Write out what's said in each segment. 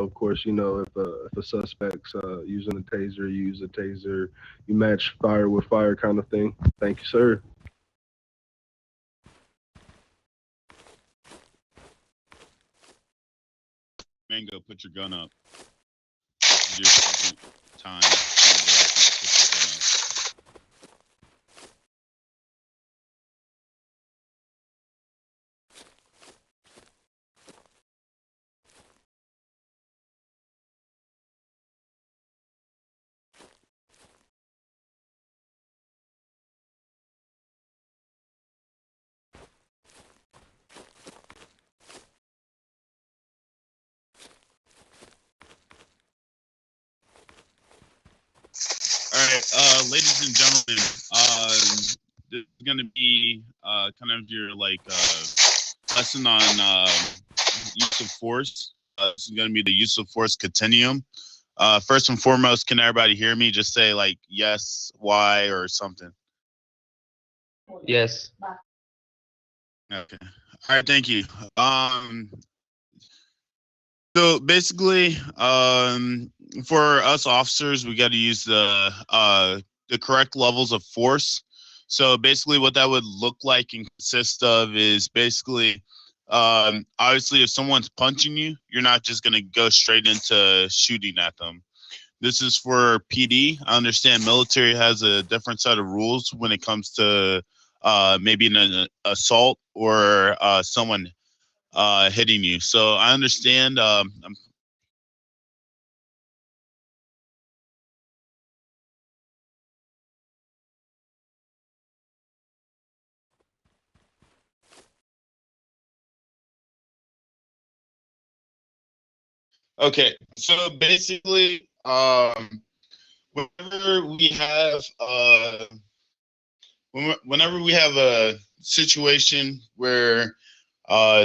of course, if a suspect's using a taser, you use a taser. You match fire with fire, kind of thing. Thank you, sir. Mango, put your gun up. This is your second time. Put your gun up. All right, ladies and gentlemen, this is going to be kind of your lesson on use of force. This is going to be the use of force continuum. First and foremost, can everybody hear me? Just say like yes, why, or something. Yes. Okay. All right. Thank you. So basically, for us officers, we got to use the correct levels of force. So basically, what that would look like and consist of is basically, obviously, if someone's punching you, you're not just gonna go straight into shooting at them. This is for PD. I understand military has a different set of rules when it comes to maybe an assault or someone hitting you. So I understand. Okay, so basically, whenever we have whenever we have a situation where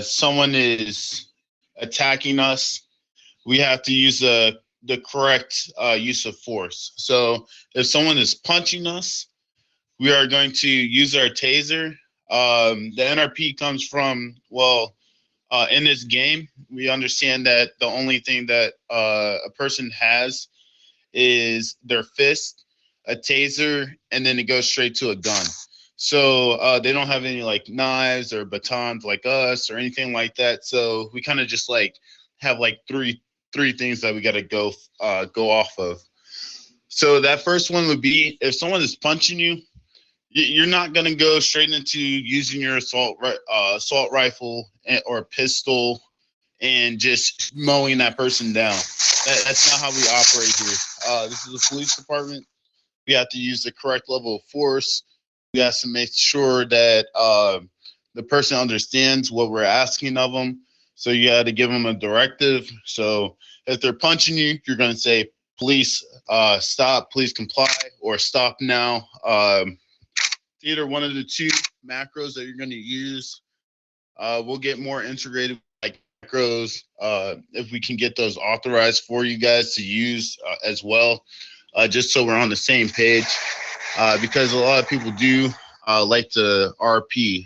someone is attacking us, we have to use the correct use of force. So if someone is punching us, we are going to use our taser. The NRP comes from, well, in this game, we understand that the only thing that a person has is their fist, a taser, and then it goes straight to a gun. So they don't have any like knives or batons like us or anything like that. So we kind of just like have like three things that we got to go off of. So that first one would be if someone is punching you, you're not going to go straight into using your assault rifle or pistol and just mowing that person down. That's not how we operate here. This is a police department. We have to use the correct level of force. We have to make sure that the person understands what we're asking of them. So you got to give them a directive. So if they're punching you, you're going to say, "Police, stop! Please comply," or "Stop now." Either one of the two macros that you're going to use. We'll get more integrated like macros if we can get those authorized for you guys to use as well, just so we're on the same page. Because a lot of people do like to RP.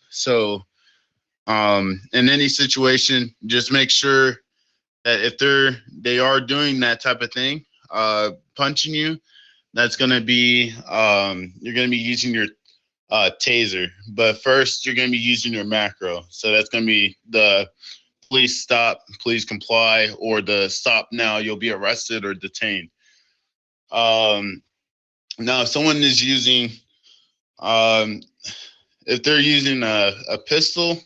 So in any situation, just make sure that if they are doing that type of thing, punching you, that's going to be you're going to be using your taser. But first, you're going to be using your macro. So that's going to be the "Please stop, please comply," or the "Stop now, you'll be arrested or detained." Now, if someone is using, if they're using a pistol,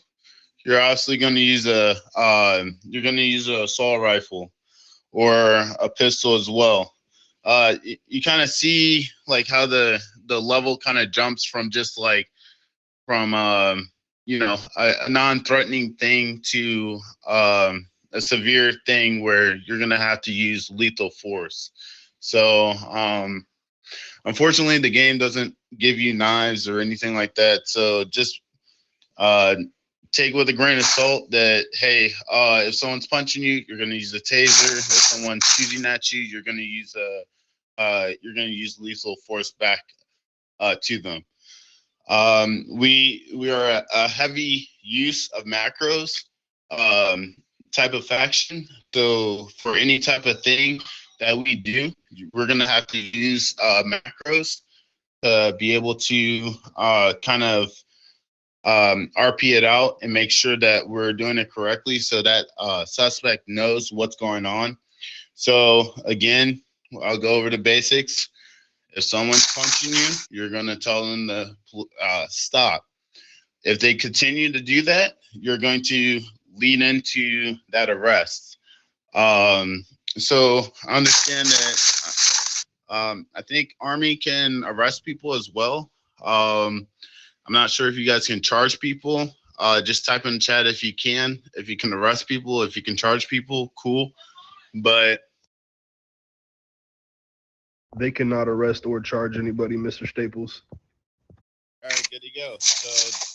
you're obviously going to use you're going to use an assault rifle or a pistol as well. You kind of see like how the level kind of jumps from just like from a non-threatening thing to a severe thing where you're gonna have to use lethal force. So unfortunately, the game doesn't give you knives or anything like that. So just uh, take with a grain of salt that hey, if someone's punching you, you're gonna use a taser. If someone's shooting at you, you're gonna use lethal force back to them. We are a heavy use of macros. type of faction. So for any type of thing that we do, we're gonna have to use macros to be able to kind of RP it out and make sure that we're doing it correctly, so that suspect knows what's going on. So again, I'll go over the basics. If someone's punching you, you're gonna tell them to stop. If they continue to do that, you're going to lead into that arrest. Um, so understand that I think Army can arrest people as well. I'm not sure if you guys can charge people. Just type in the chat if you can. If you can arrest people, if you can charge people, cool. But They cannot arrest or charge anybody, Mr. Staples. all right, good to go. So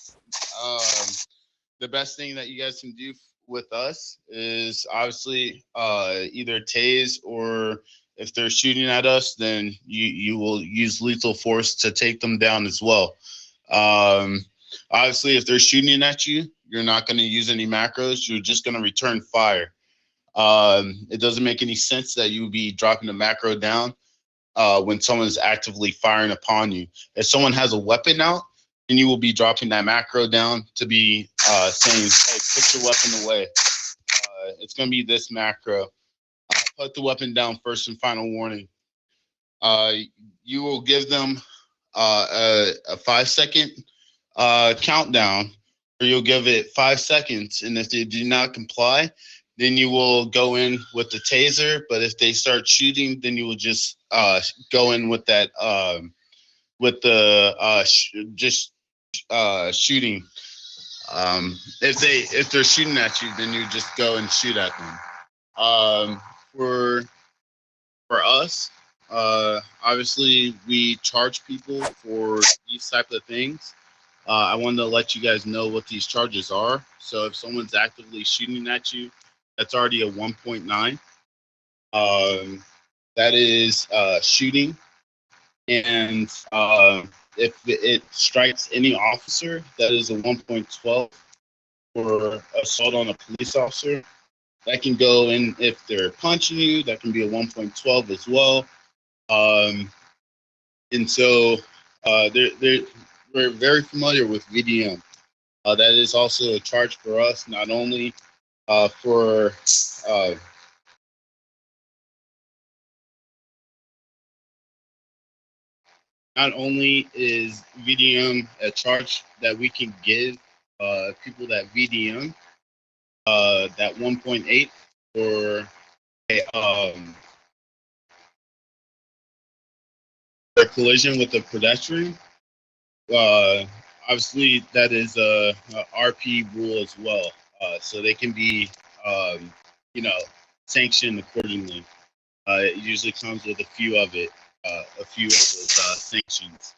the best thing that you guys can do with us is obviously either tase, or if they're shooting at us, then you will use lethal force to take them down as well. Obviously, if they're shooting at you, you're not going to use any macros. You're just going to return fire. It doesn't make any sense that you would be dropping the macro down when someone is actively firing upon you. If someone has a weapon out, then you will be dropping that macro down to be saying, hey, put your weapon away. It's going to be this macro. Put the weapon down, first and final warning. You will give them a 5-second countdown, or you'll give it 5 seconds. And if they do not comply, then you will go in with the taser. But if they start shooting, then you will just go in with that, with the shooting. If they're shooting at you, then you just go and shoot at them. For us, obviously we charge people for these type of things. I wanted to let you guys know what these charges are. So if someone's actively shooting at you, that's already a 1.9. That is shooting. And if it strikes any officer, that is a 1.12 for assault on a police officer. That can go in if they're punching you. That can be a 1.12 as well. And so we're very familiar with VDM. That is also a charge for us, not only for not only is VDM a charge that we can give people that VDM that 1.8 for a collision with a pedestrian. Obviously, that is a RP rule as well, so they can be, you know, sanctioned accordingly. It usually comes with a few of those sanctions.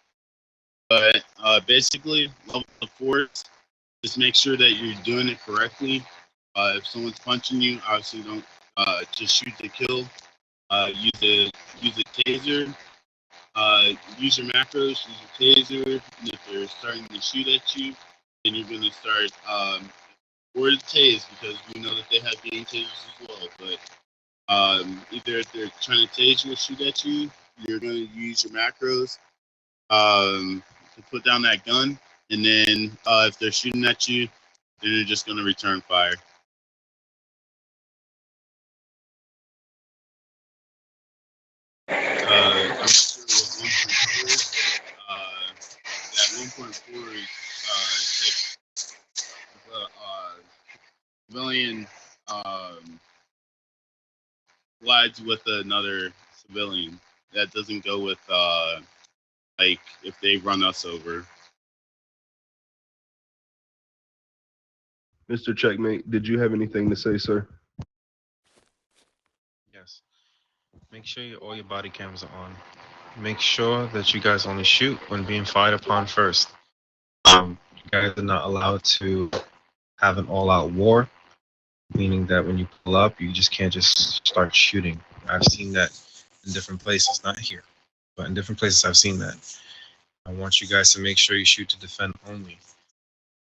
But basically, level the force. Just make sure that you're doing it correctly. If someone's punching you, obviously don't just shoot to kill. Use a taser. Use your macros, use your taser, and if they're starting to shoot at you, then you're going to start or the tase, because we know that they have game tasers as well. But either if they're trying to tase you or shoot at you, you're going to use your macros to put down that gun, and then if they're shooting at you, then you're just going to return fire. I'm not sure what 1.4 is. That 1.4 is if a civilian collides with another civilian. That doesn't go with like if they run us over. Mr. Checkmate, did you have anything to say, sir? Yes. Make sure all your body cams are on. Make sure that you guys only shoot when being fired upon first. You guys are not allowed to have an all-out war, meaning that when you pull up, you just can't just start shooting. I've seen that in different places, not here, but in different places I've seen that. I want you guys to make sure you shoot to defend only.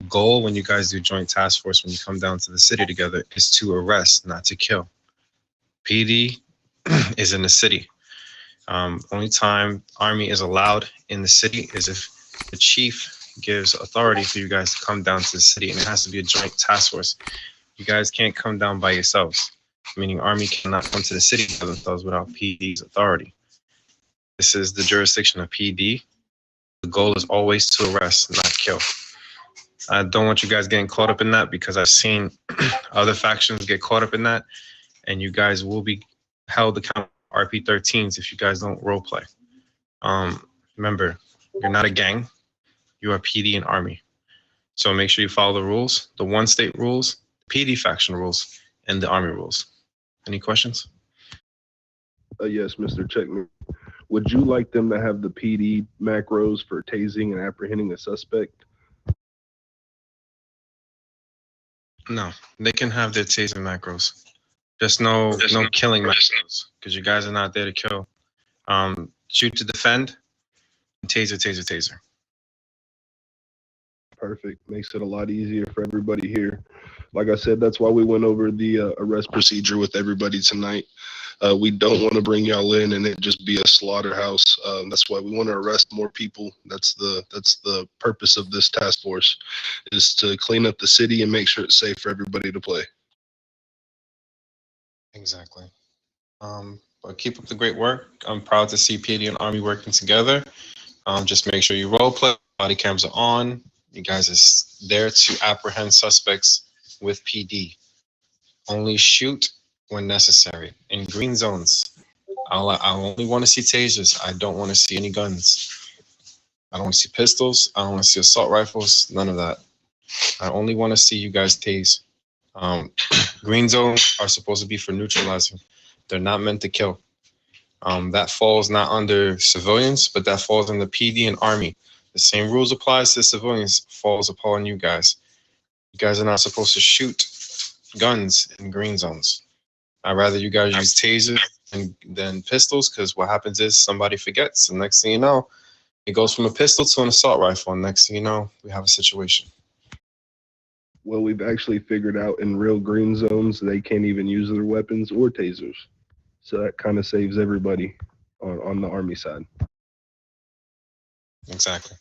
Goal when you guys do joint task force, when you come down to the city together, is to arrest, not to kill. PD is in the city. Only time Army is allowed in the city is if the chief gives authority for you guys to come down to the city, and it has to be a joint task force. You guys can't come down by yourselves, meaning Army cannot come to the city by themselves without PD's authority. This is the jurisdiction of PD. The goal is always to arrest, not kill. I don't want you guys getting caught up in that, because I've seen other factions get caught up in that, and you guys will be held accountable for RP-13s if you guys don't role play. Remember, you're not a gang. You are PD and Army. So make sure you follow the rules, the one state rules, PD faction rules, and the Army rules. Any questions? Yes, Mr. Checkman. Would you like them to have the PD macros for tasing and apprehending a suspect? No, they can have their taser macros. Just no killing macros, because you guys are not there to kill. Shoot to defend, taser, taser, taser. Perfect. Makes it a lot easier for everybody here. Like I said, that's why we went over the arrest procedure with everybody tonight. We don't want to bring y'all in and it just be a slaughterhouse. That's why we want to arrest more people. That's the purpose of this task force, is to clean up the city and make sure it's safe for everybody to play. Exactly. But keep up the great work. I'm proud to see PD and Army working together. Just make sure you role play. Body cams are on. You guys are there to apprehend suspects with PD. Only shoot when necessary. In green zones, I only want to see tasers. I don't want to see any guns. I don't want to see pistols. I don't want to see assault rifles. None of that. I only want to see you guys tase. Green zones are supposed to be for neutralizing. They're not meant to kill. That falls not under civilians, but that falls under PD and Army. The same rules applies to civilians, falls upon you guys. You guys are not supposed to shoot guns in green zones. I'd rather you guys use tasers than pistols, because what happens is somebody forgets, and next thing you know, it goes from a pistol to an assault rifle, and next thing you know, we have a situation. Well, we've actually figured out in real green zones, they can't even use their weapons or tasers. So that kind of saves everybody on the Army side. Exactly.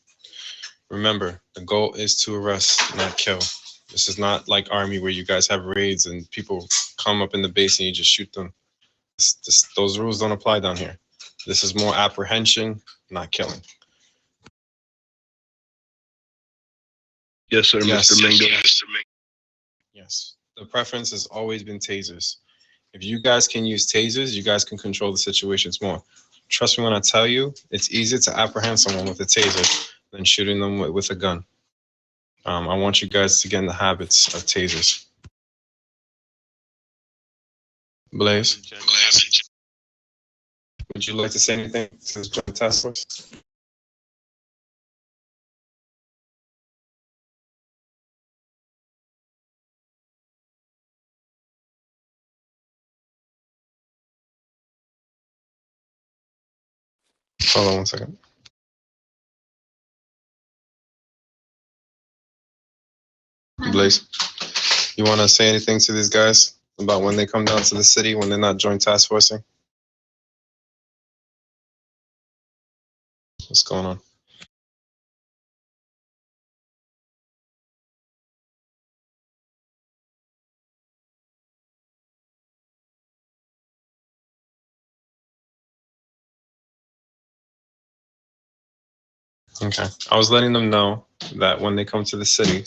Remember, the goal is to arrest, not kill. This is not like Army where you guys have raids and people come up in the base and you just shoot them. Those rules don't apply down here. This is more apprehension, not killing. Yes, sir, Yes, Mr. Mingo. Yes. The preference has always been tasers. If you guys can use tasers, you guys can control the situations more. Trust me when I tell you, it's easier to apprehend someone with a taser than shooting them with a gun. I want you guys to get in the habits of tasers. Blaze, would you like to say anything to this joint task force? Hold on one second. Blaze, you want to say anything to these guys about when they come down to the city, when they're not joint task forcing? What's going on? Okay. I was letting them know that when they come to the city,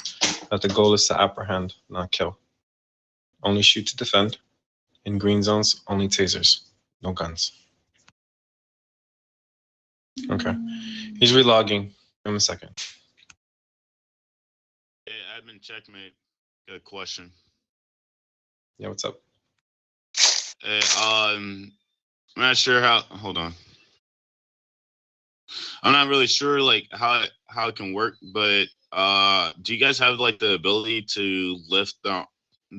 that the goal is to apprehend, not kill. Only shoot to defend. In green zones, only tasers, no guns. Okay. He's relogging. Give him a second. Hey, admin checkmate. Got a question. Yeah, what's up? Hey, I'm not sure how. Hold on. I'm not really sure like how it can work, but do you guys have like the ability to lift the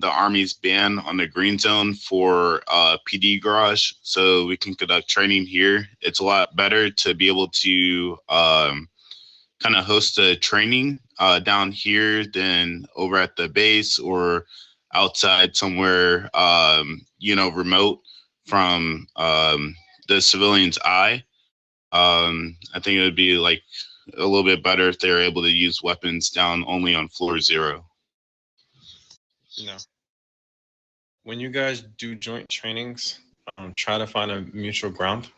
Army's ban on the green zone for PD garage so we can conduct training here? It's a lot better to be able to kind of host a training down here than over at the base or outside somewhere, remote from the civilian's eye. I think it would be like a little bit better if they're able to use weapons down only on floor 0. No. When you guys do joint trainings, try to find a mutual ground.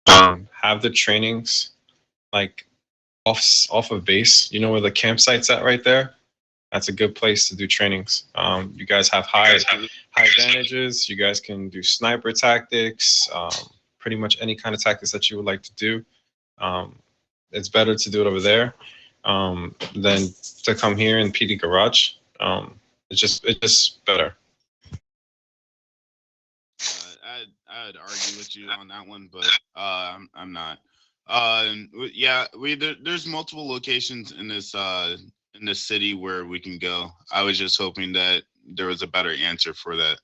Have the trainings like off of base. You know where the campsite's at right there? That's a good place to do trainings. You guys have high advantages. You guys can do sniper tactics, pretty much any kind of tactics that you would like to do. It's better to do it over there than to come here in PD Garage. It's just better. I'd argue with you on that one, but I'm not. Yeah, there's multiple locations in this city where we can go. I was just hoping that there was a better answer for that.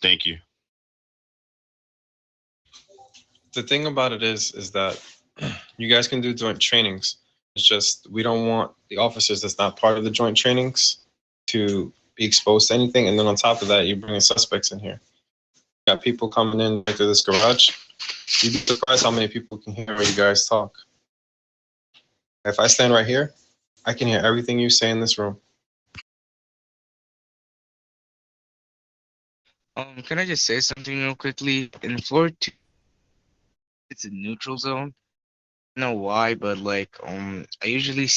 Thank you. The thing about it is that you guys can do joint trainings. It's just we don't want the officers that's not part of the joint trainings to be exposed to anything. And then on top of that, you're bringing suspects in here. You got people coming in right through this garage. You'd be surprised how many people can hear you guys talk. If I stand right here, I can hear everything you say in this room. Can I just say something real quickly? In floor 2, it's a neutral zone. I don't know why, but like I usually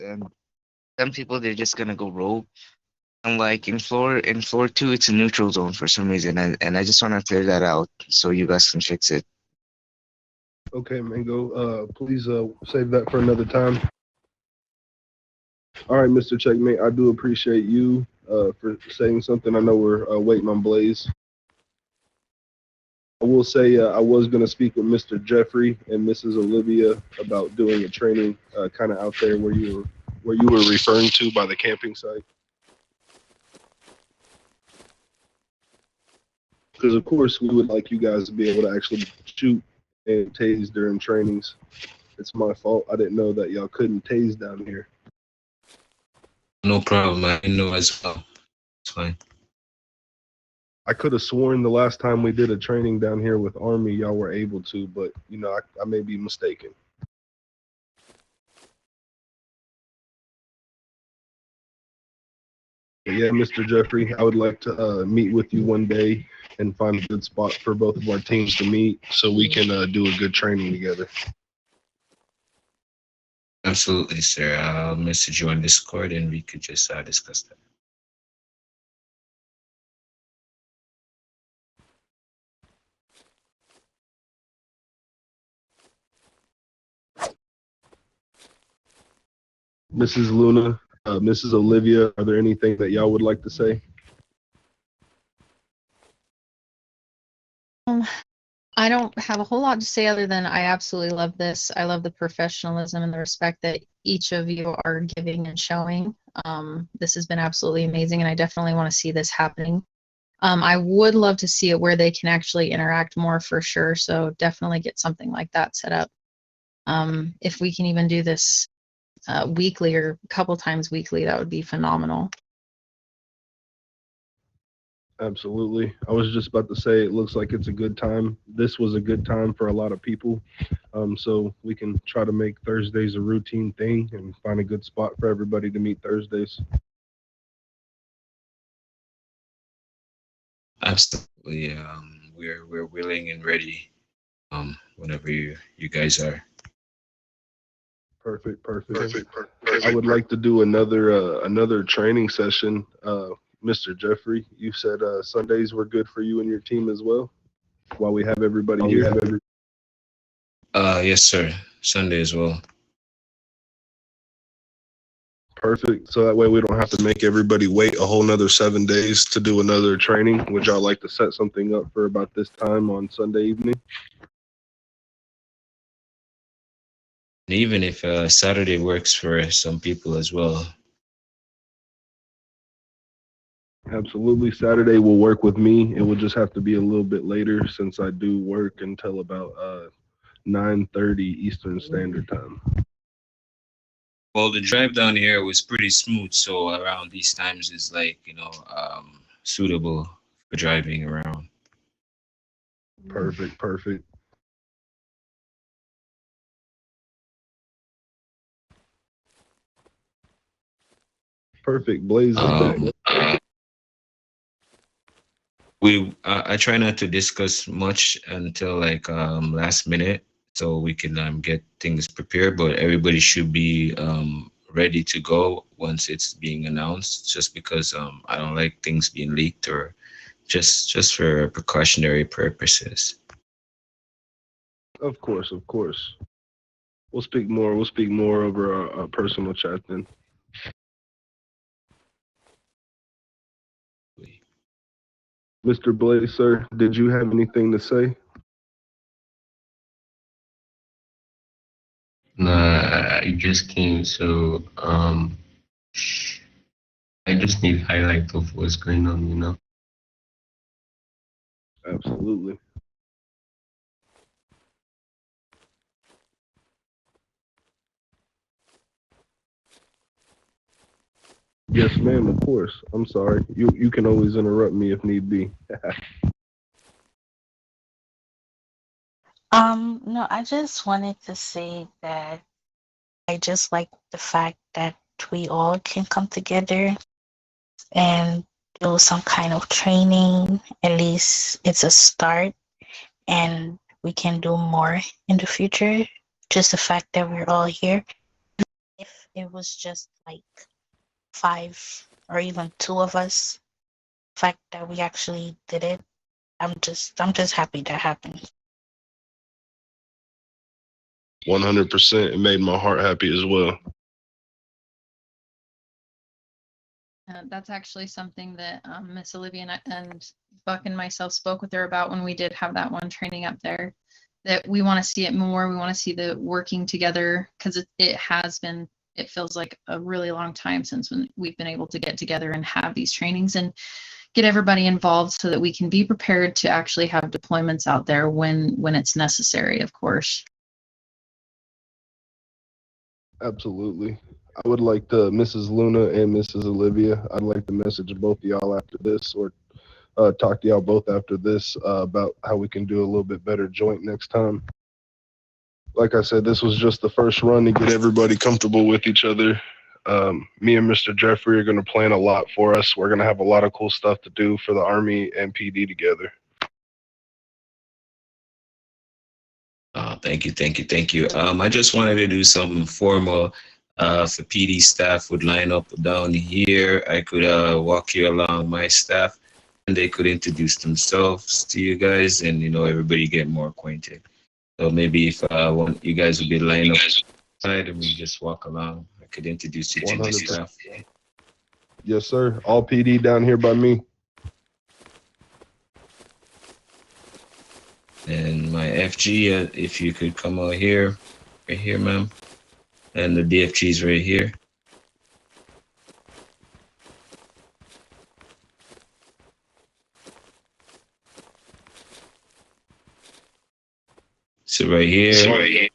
and some people they're just gonna go rogue. And like in floor 2, it's a neutral zone for some reason, and I just want to clear that out so you guys can fix it. Okay, Mango. Please save that for another time. All right, Mr. Checkmate. I do appreciate you for saying something. I know we're waiting on Blaze. I will say I was going to speak with Mr. Jeffrey and Mrs. Olivia about doing a training kind of out there where you were referring to by the camping site. Because of course we would like you guys to be able to actually shoot and tase during trainings. It's my fault. I didn't know that y'all couldn't tase down here. No problem. I know as well. It's fine. I could have sworn the last time we did a training down here with Army, y'all were able to, but you know, I may be mistaken. But yeah, Mr. Jeffrey, I would like to meet with you one day and find a good spot for both of our teams to meet so we can do a good training together. Absolutely, sir. I'll message you on Discord and we could just discuss that. Mrs. Luna, Mrs. Olivia, are there anything that y'all would like to say? I don't have a whole lot to say other than I absolutely love this. I love the professionalism and the respect that each of you are giving and showing. This has been absolutely amazing, and I definitely want to see this happening. I would love to see it where they can actually interact more for sure, so definitely get something like that set up. If we can even do this weekly or a couple times weekly, that would be phenomenal. Absolutely. I was just about to say, it looks like it's a good time. This was a good time for a lot of people. So we can try to make Thursdays a routine thing and find a good spot for everybody to meet Thursdays. Absolutely. We're willing and ready whenever you guys are. Perfect. I would like to do another training session. Mr. Jeffrey, you said Sundays were good for you and your team as well, while we have everybody here. Yes, sir. Sunday as well. Perfect. So that way we don't have to make everybody wait a whole nother 7 days to do another training. Would y'all like to set something up for about this time on Sunday evening? And even if Saturday works for some people as well. Absolutely. Saturday will work with me. It will just have to be a little bit later since I do work until about 9:30 Eastern Standard Time. Well, the drive down here was pretty smooth, so around these times is like, suitable for driving around. Perfect, perfect. Perfect. Blaze is back. I try not to discuss much until like last minute, so we can get things prepared, but everybody should be ready to go once it's being announced, just because I don't like things being leaked, or just for precautionary purposes. Of course, of course. We'll speak more. We'll speak more over a personal chat then. Mr. Blaze, sir, did you have anything to say? Nah, I just came, so I just need highlight of what's going on, you know. Absolutely. Yes, ma'am, of course. I'm sorry. You can always interrupt me if need be. No, I just wanted to say that I just like the fact that we all can come together and do some kind of training. At least it's a start, and we can do more in the future. Just the fact that we're all here. If it was just like 5 or even 2 of us, the fact that we actually did it, I'm just happy that happened. 100%. It made my heart happy as well. That's actually something that Miss Olivia and Buck and myself spoke with her about when we did have that one training up there. That we want to see it more. We want to see the working together, because it feels like a really long time since when we've been able to get together and have these trainings and get everybody involved so that we can be prepared to actually have deployments out there when it's necessary, of course. Absolutely. I would like to, Mrs. Luna and Mrs. Olivia, I'd like to message both of y'all after this, or talk to y'all both after this about how we can do a little bit better joint next time. Like I said, this was just the first run to get everybody comfortable with each other. Me and Mr. Jeffrey are going to plan a lot for us. We're going to have a lot of cool stuff to do for the Army and PD together. Thank you. I just wanted to do something formal. If the PD staff would line up down here, I could walk you along my staff, and they could introduce themselves to you guys, and everybody get more acquainted. So maybe if you guys would be lining up side and we just walk along, I could introduce you to my 100%. staff. Yes, sir. All PD down here by me. And my FG, if you could come out here, right here, ma'am. And the DFG's right here. So right here,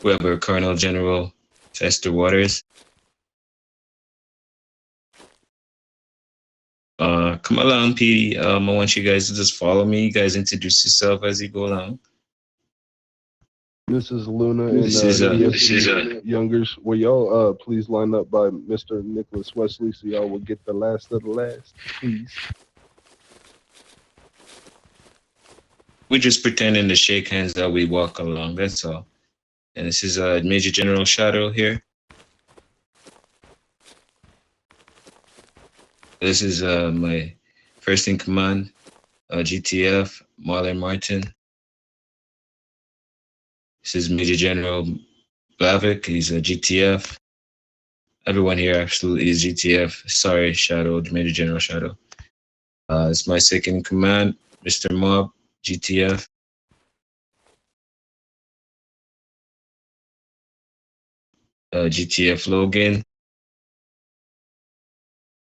we have our Colonel General Chester Waters. Come along, PD. I want you guys to just follow me. You guys introduce yourself as you go along. Mrs. Luna and DFG Youngers, will y'all please line up by Mr. Nicholas Wesley so y'all will get the last of the last, please. We're just pretending to shake hands as we walk along, that's all. And this is Major General Shadow here. This is my first in command, GTF, Marlon Martin. This is Major General Blavik, he's a GTF. Everyone here absolutely is GTF. Sorry, Shadow, Major General Shadow. It's my second in command, Mr. Mob, GTF. GTF Logan,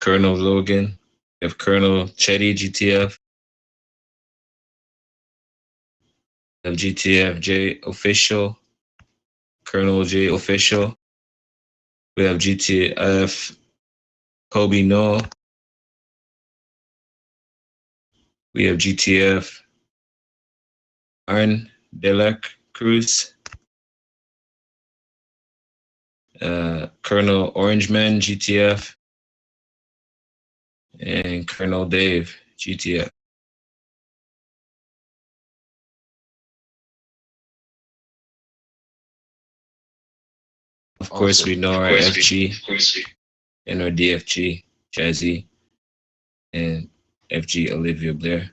Colonel Logan. We have Colonel Chetty, GTF. GTF J official, Colonel J official. We have GTF Kobe Noah. We have GTF Arn Delec Cruz. Colonel Orangeman GTF. And Colonel Dave GTF. Of course, we know our FG and our DFG, Jazzy, and FG Olivia Blair.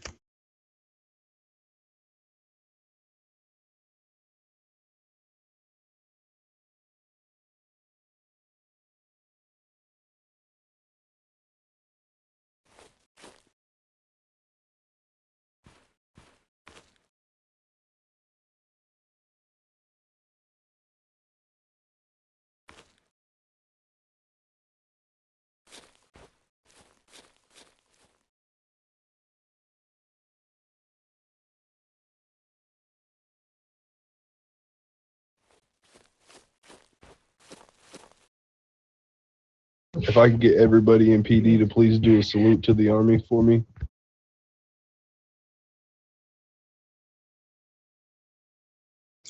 If I could get everybody in PD to please do a salute to the Army for me.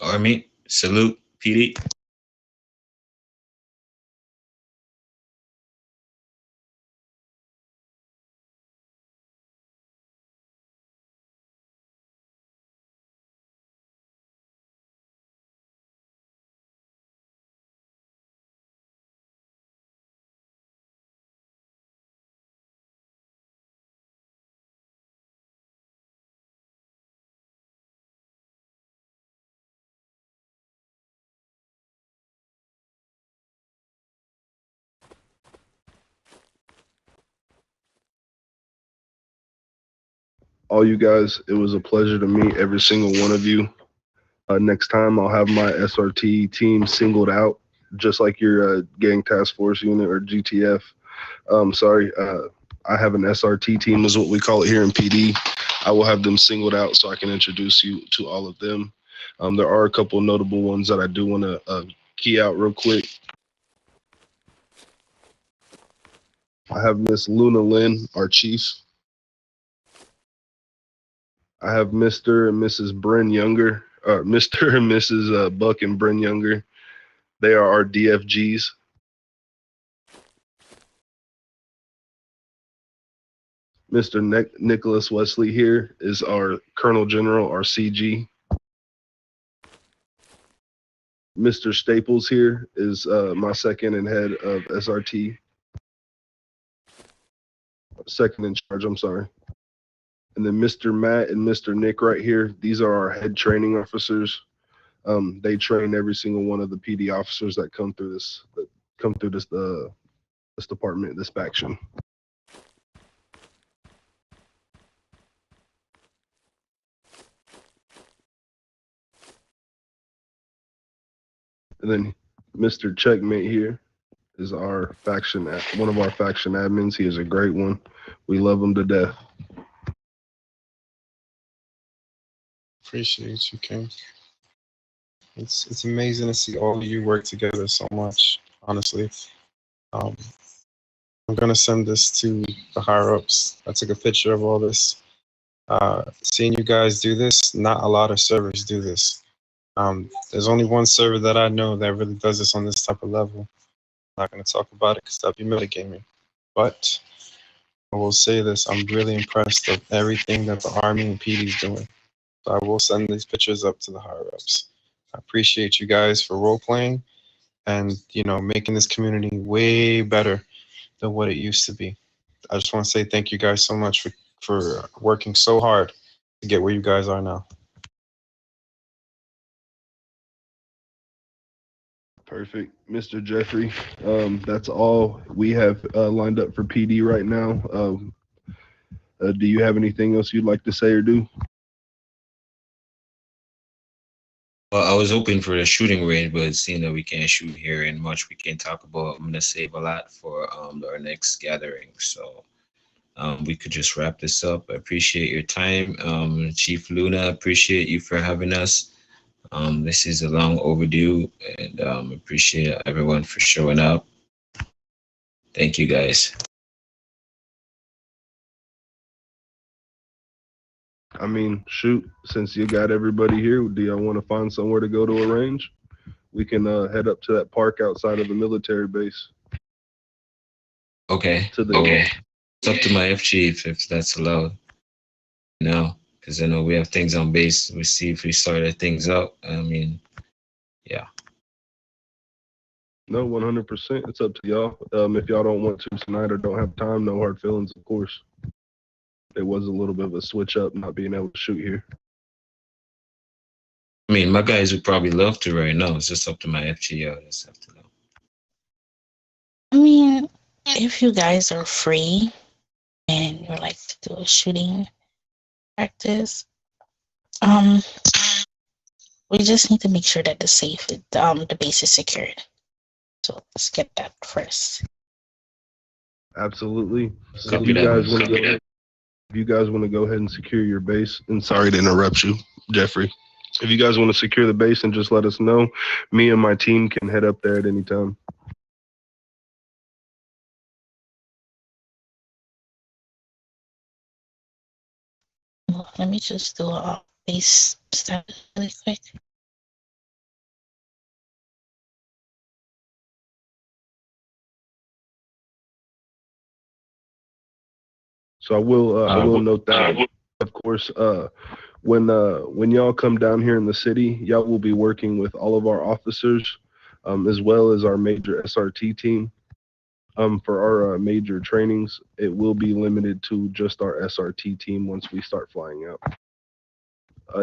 Army, salute, PD. All you guys, it was a pleasure to meet every single one of you. Next time, I'll have my SRT team singled out, just like your Gang Task Force Unit or GTF. I have an SRT team, is what we call it here in PD. I will have them singled out so I can introduce you to all of them. There are a couple of notable ones that I do want to key out real quick. I have Miss Luna Lynn, our chief. I have Mr. and Mrs. Bryn Younger, Mr. and Mrs. Buck and Bryn Younger. They are our DFGs. Mr. Nicholas Wesley here is our Colonel General, our CG. Mr. Staples here is my second and head of SRT. Second in charge, I'm sorry. And then Mr. Matt and Mr. Nick right here, these are our head training officers. They train every single one of the PD officers that come through this department, this faction. And then Mr. Checkmate here is our faction, one of our faction admins. He is a great one. We love him to death. Appreciate you, King. It's amazing to see all of you work together so much, honestly. I'm gonna send this to the higher ups. I took a picture of all this. Seeing you guys do this, not a lot of servers do this. There's only one server that I know that really does this on this type of level. I'm not gonna talk about it because that'd be metagaming. But I will say this, I'm really impressed with everything that the Army and PD is doing. So I will send these pictures up to the higher ups. I appreciate you guys for role playing and, you know, making this community way better than what it used to be. I just want to say thank you guys so much for working so hard to get where you guys are now. Perfect. Mr. Jeffrey, that's all we have lined up for PD right now. Do you have anything else you'd like to say or do? Well, I was hoping for the shooting range, but seeing that we can't shoot here and much we can talk about, I'm gonna save a lot for our next gathering. So we could just wrap this up. I appreciate your time. Chief Luna, appreciate you for having us. This is a long overdue, and appreciate everyone for showing up. Thank you, guys. I mean, shoot, since you got everybody here, do y'all want to find somewhere to go to a range? We can head up to that park outside of the military base. Okay. Okay. It's up to my F chief if that's allowed. No, because I know we have things on base. We see if we started things out. I mean, yeah. No, 100%. It's up to y'all. If y'all don't want to tonight or don't have time, no hard feelings, of course. It was a little bit of a switch up not being able to shoot here. I mean, my guys would probably love to right now. It's just up to my FGO. I just have to know. I mean, if you guys are free and you like to do a shooting practice, we just need to make sure that the base is secured. So let's get that first. Absolutely. Copy If you that. guys want to go ahead, if you guys want to go ahead and secure your base, and sorry to interrupt you, Jeffrey. If you guys want to secure the base and just let us know, me and my team can head up there at any time. Let me just do a base status really quick. So I will note that, of course, when y'all come down here in the city, y'all will be working with all of our officers, as well as our major SRT team. For our major trainings, it will be limited to just our SRT team once we start flying out.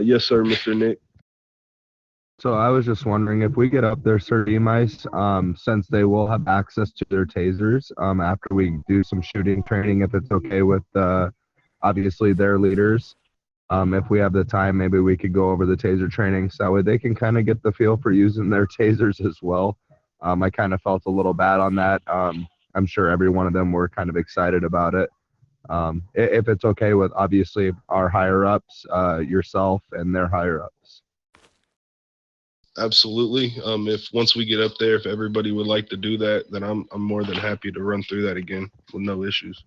Yes, sir, Mr. Nick. So I was just wondering if we get up there, Sir Mice, since they will have access to their tasers, after we do some shooting training, if it's okay with obviously their leaders. If we have the time, maybe we could go over the taser training so that way they can kind of get the feel for using their tasers as well. I kind of felt a little bad on that. I'm sure every one of them were kind of excited about it. If it's okay with obviously our higher ups, yourself and their higher ups. Absolutely. If once we get up there, if everybody would like to do that, then I'm more than happy to run through that again with no issues.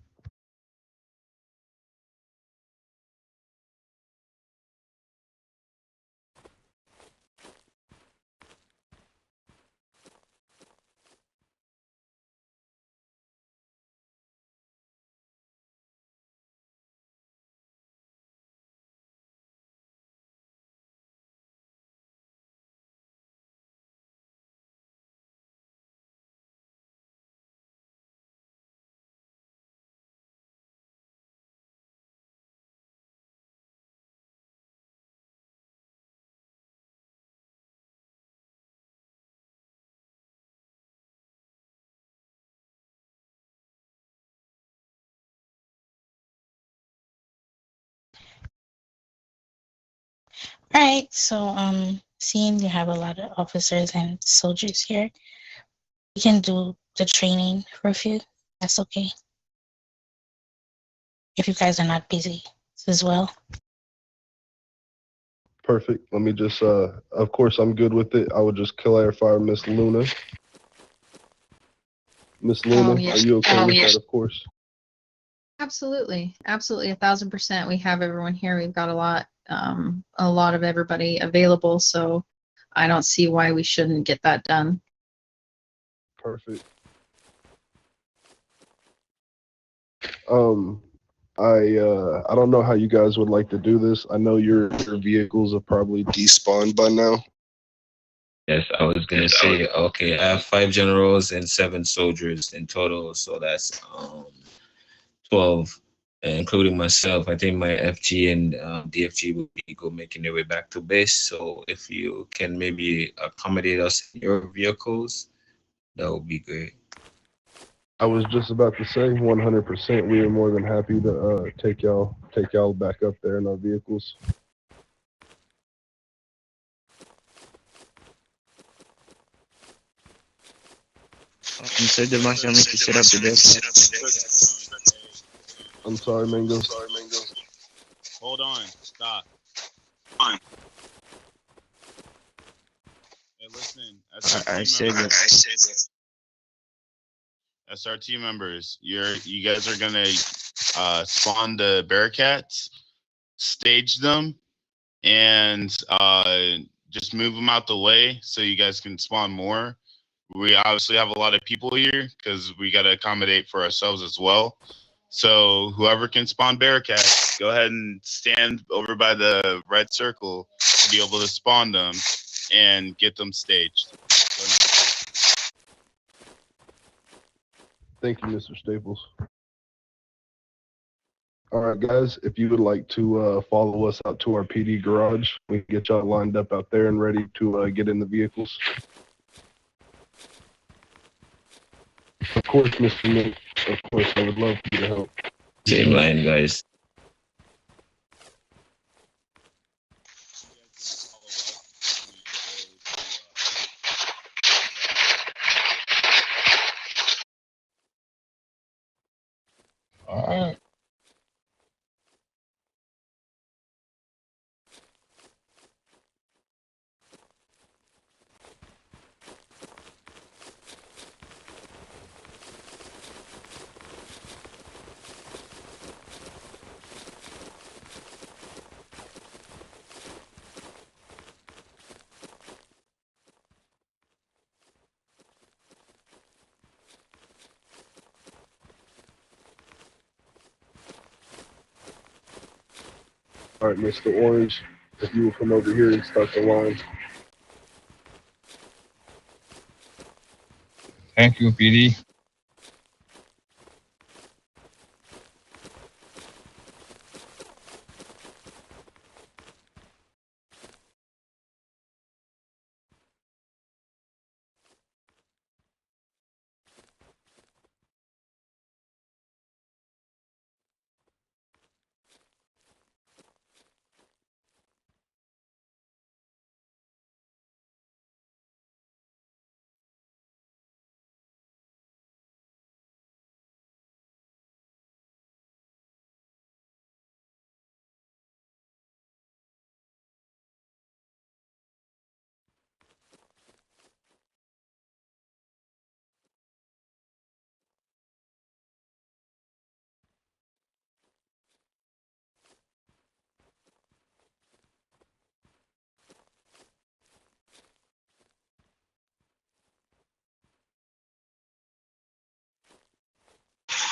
All right, so seeing you have a lot of officers and soldiers here, we can do the training for a few. That's okay. If you guys are not busy as well. Perfect. Let me just, of course, I'm good with it. I would just clarify, Miss Luna. Miss Luna, yes. are you okay with that, of course? Absolutely. Absolutely. 1,000%. We have everyone here. We've got a lot of everybody available. So I don't see why we shouldn't get that done. Perfect. I don't know how you guys would like to do this. I know your vehicles are probably despawned by now. Yes, I was gonna say, okay, I have 5 generals and 7 soldiers in total, so that's 12, including myself. I think my FG and DFG will be making their way back to base. So if you can maybe accommodate us in your vehicles, that would be great. I was just about to say 100%. We are more than happy to take y'all back up there in our vehicles. So the master me to set up the desk. I'm sorry, Mango. Hold on. Stop. Hey, listen. I said that. SRT members, you guys are gonna spawn the Bearcats, stage them, and just move them out the way so you guys can spawn more. We obviously have a lot of people here because we got to accommodate for ourselves as well. So whoever can spawn Bearcats, go ahead and stand over by the red circle to be able to spawn them and get them staged. Thank you, Mr. Staples. All right, guys, if you would like to follow us out to our PD garage, we can get y'all lined up out there and ready to get in the vehicles. Of course, Mr. Nick. Of course, I would love for you to help. Same line, guys. Alright. All right, Mr. Orange, if you will come over here and start the line. Thank you, PD.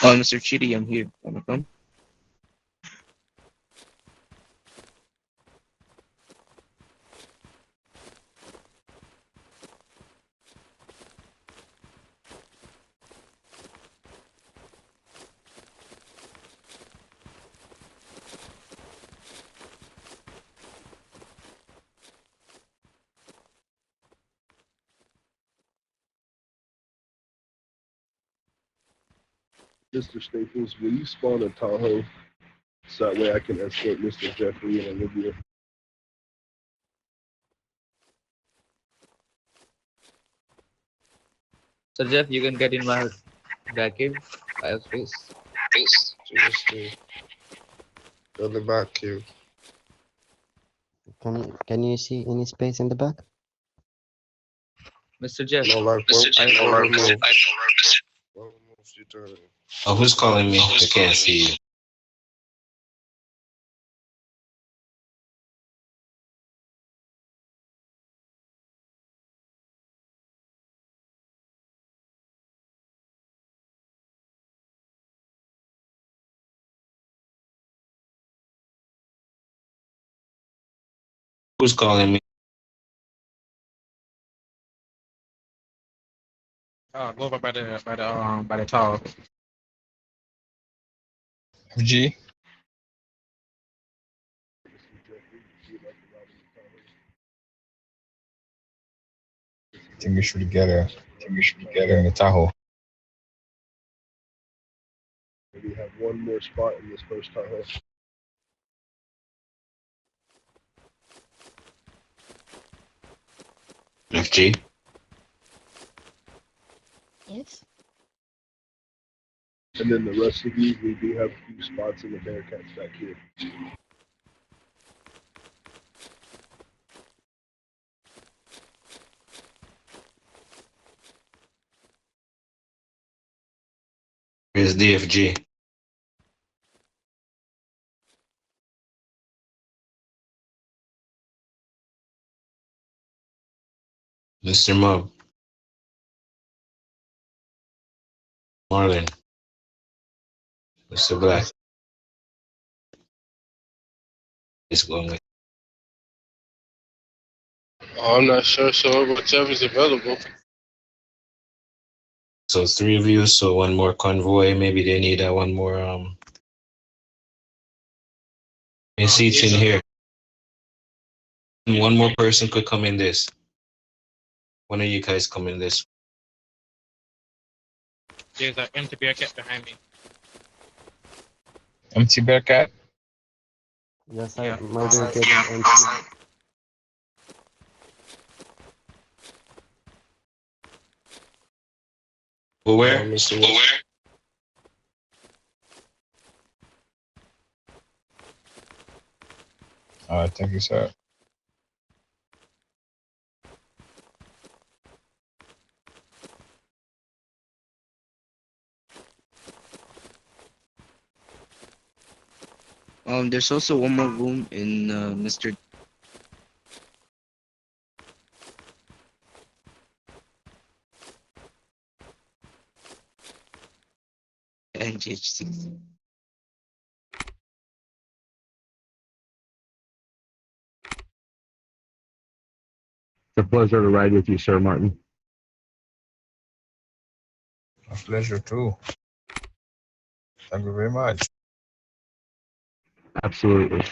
Oh, Mr. Chidi, I'm here. Wanna come? Mr. Staples, will you spawn a Tahoe so that way I can escort Mr. Jeffrey and Olivia? So Jeff, you can get in my back cave. I have space. Seriously. Go the back queue. Can you see any space in the back? Mr. Jeff, No, like, I no, have remove. What moves you turning? Oh, who's calling me? I can't see you. Who's calling me? Go over by the tower. FG. Think we should get in the Tahoe. We have one more spot in this first Tahoe. FG. Yes. And then the rest of you, we do have a few spots in the Bearcats back here. Here's DFG. Mr. Mub. Marlon. Mr. Black. It's going with. Oh, I'm not sure, so whichever's available. So 3 of you, so 1 more convoy. Maybe they need one more seats in here. 1 more person could come in this. One of you guys come in this. There's an empty Bearcat behind me. Empty Bearcat? Yes, Yeah. my Bearcat is empty. Where? Let me see. Thank you, sir. There's also one more room in Mr. NGH6. It's a pleasure to ride with you, Sir Martin. A pleasure too. Thank you very much. Absolutely.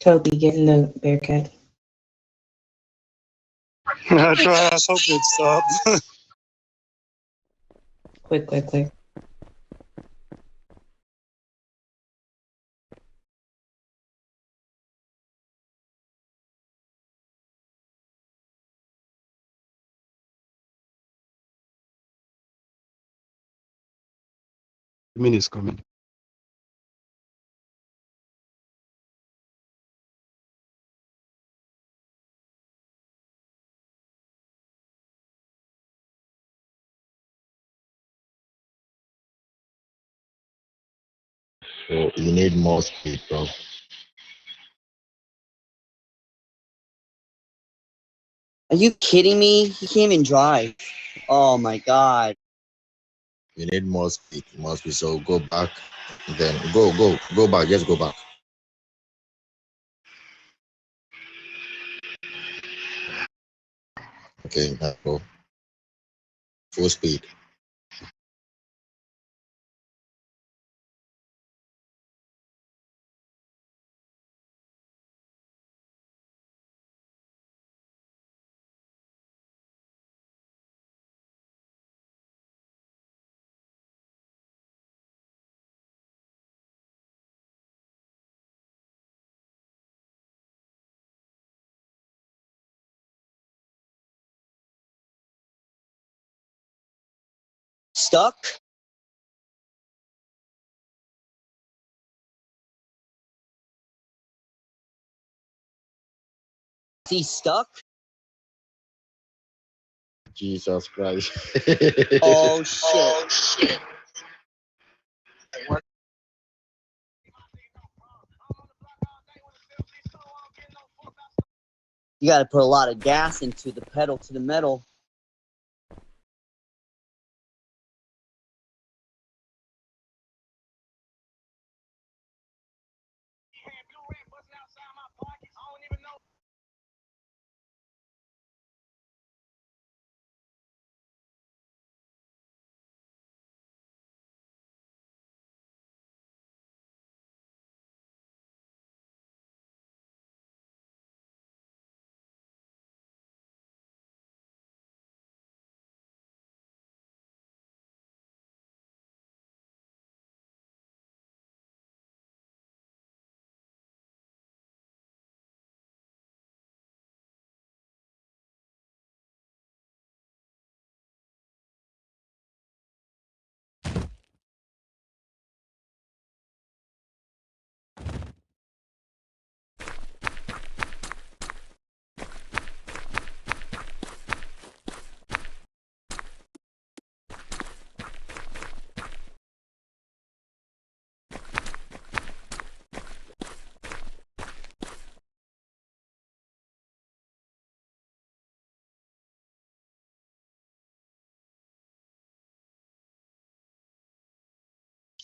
Toby, get in the Bearcat. I try. I was hoping it stopped. Quick. The minute's coming. So you need more speed, bro. Are you kidding me? He can't even drive. Oh my god. You need more speed. More speed. So go back. Then go back. Just go back. Okay, now go. Full speed. Stuck? Is he stuck? Jesus Christ. Oh shit. You gotta put a lot of gas into the pedal to the metal.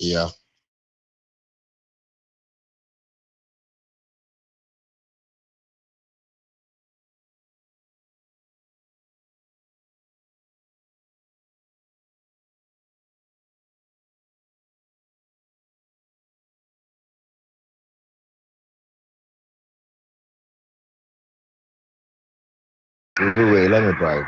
Yeah. Wait, let me drive.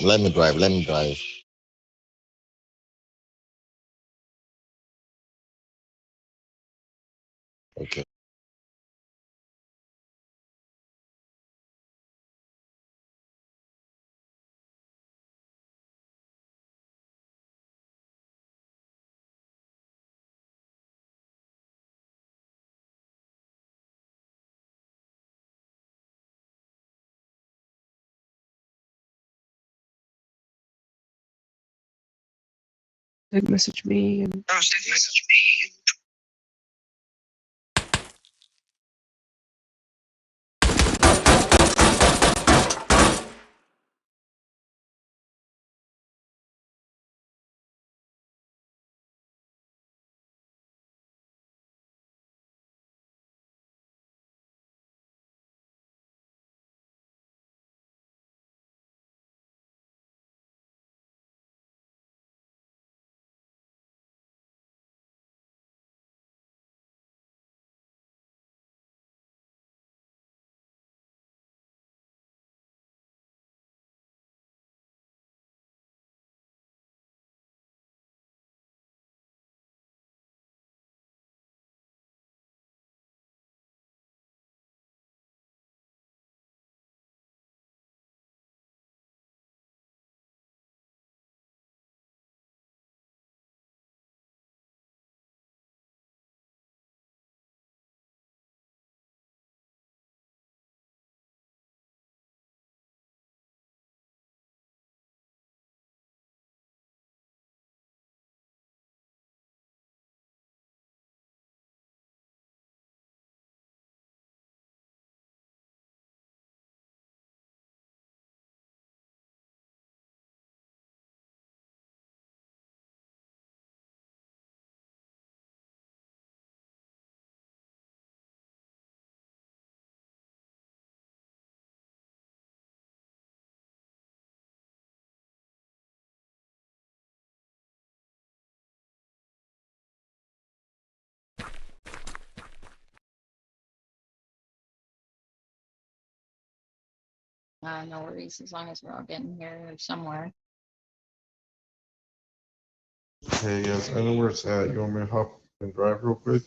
Let me drive. Let me drive. Okay. Message me and No worries, as long as we're all getting here somewhere. Hey guys, I know where it's at. You want me to hop and drive real quick?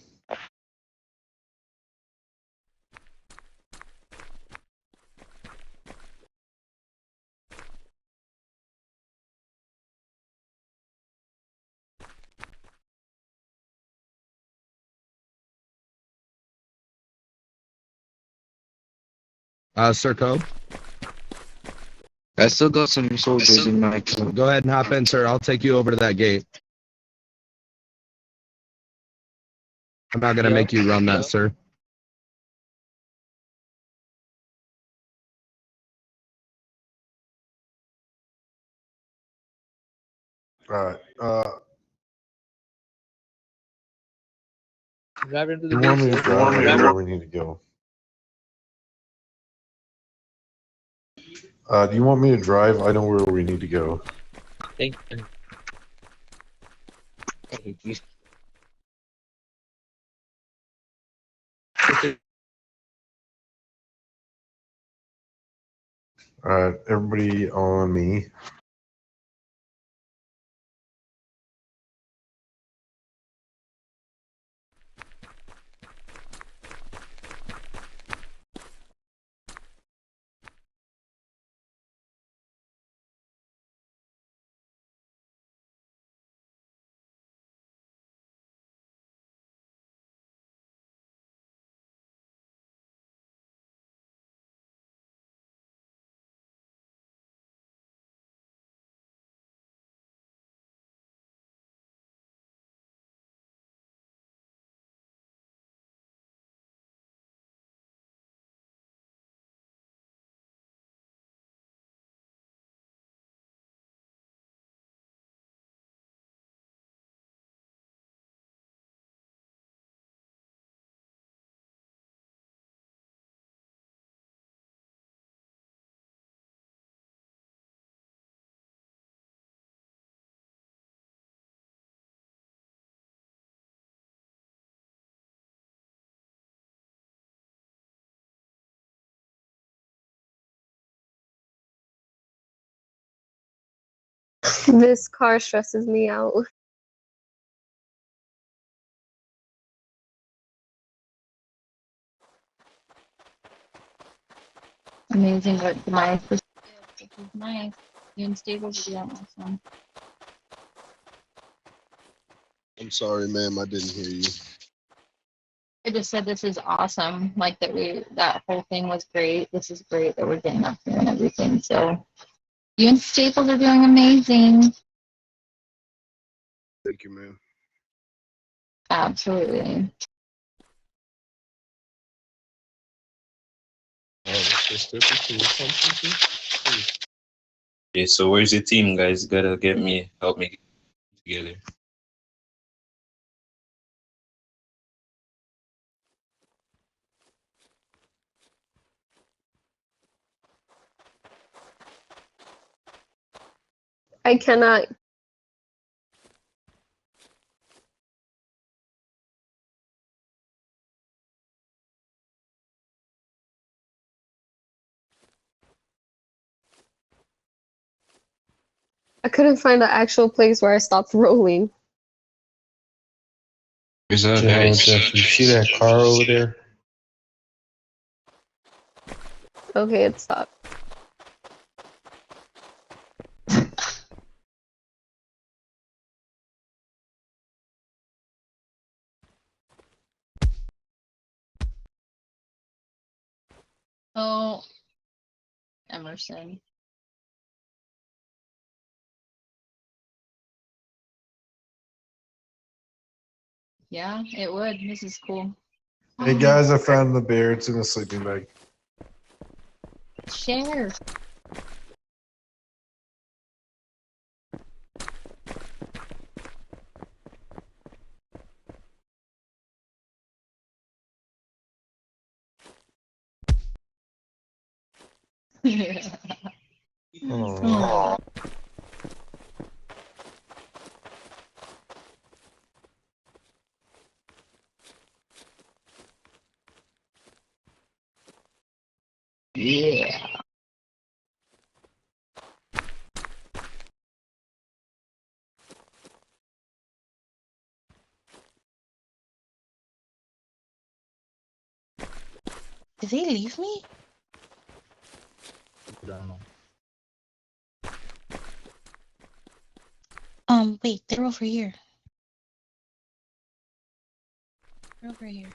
Sir Coe? I still got some soldiers in my camp. Go ahead and hop in, sir. I'll take you over to that gate. I'm not gonna make you run that, sir. Alright, Drive into the you want gate, me to sir. drive? I know where we need to go. Do you want me to drive? I know where we need to go. Thank you. I hate you. Alright, everybody on me. This car stresses me out. Amazing what my perspective, which is nice. You and Staples are doing awesome. I'm sorry, ma'am, I didn't hear you. I just said this is awesome. Like that whole thing was great. This is great that we're getting up here and everything. So you and Staples are doing amazing. Thank you, ma'am. Absolutely. Okay, so where's the team, guys? Gotta help me get together. I cannot. I couldn't find the actual place where I stopped rolling. Where's that, You know, guys? Jeff, you see that car over there? Okay, it stopped. Oh, Emerson. Yeah, it would. This is cool. Hey guys, I found the bear. It's in a sleeping bag. Share. Oh. Yeah. Did they leave me? I don't know. Wait, they're over here. They're over here.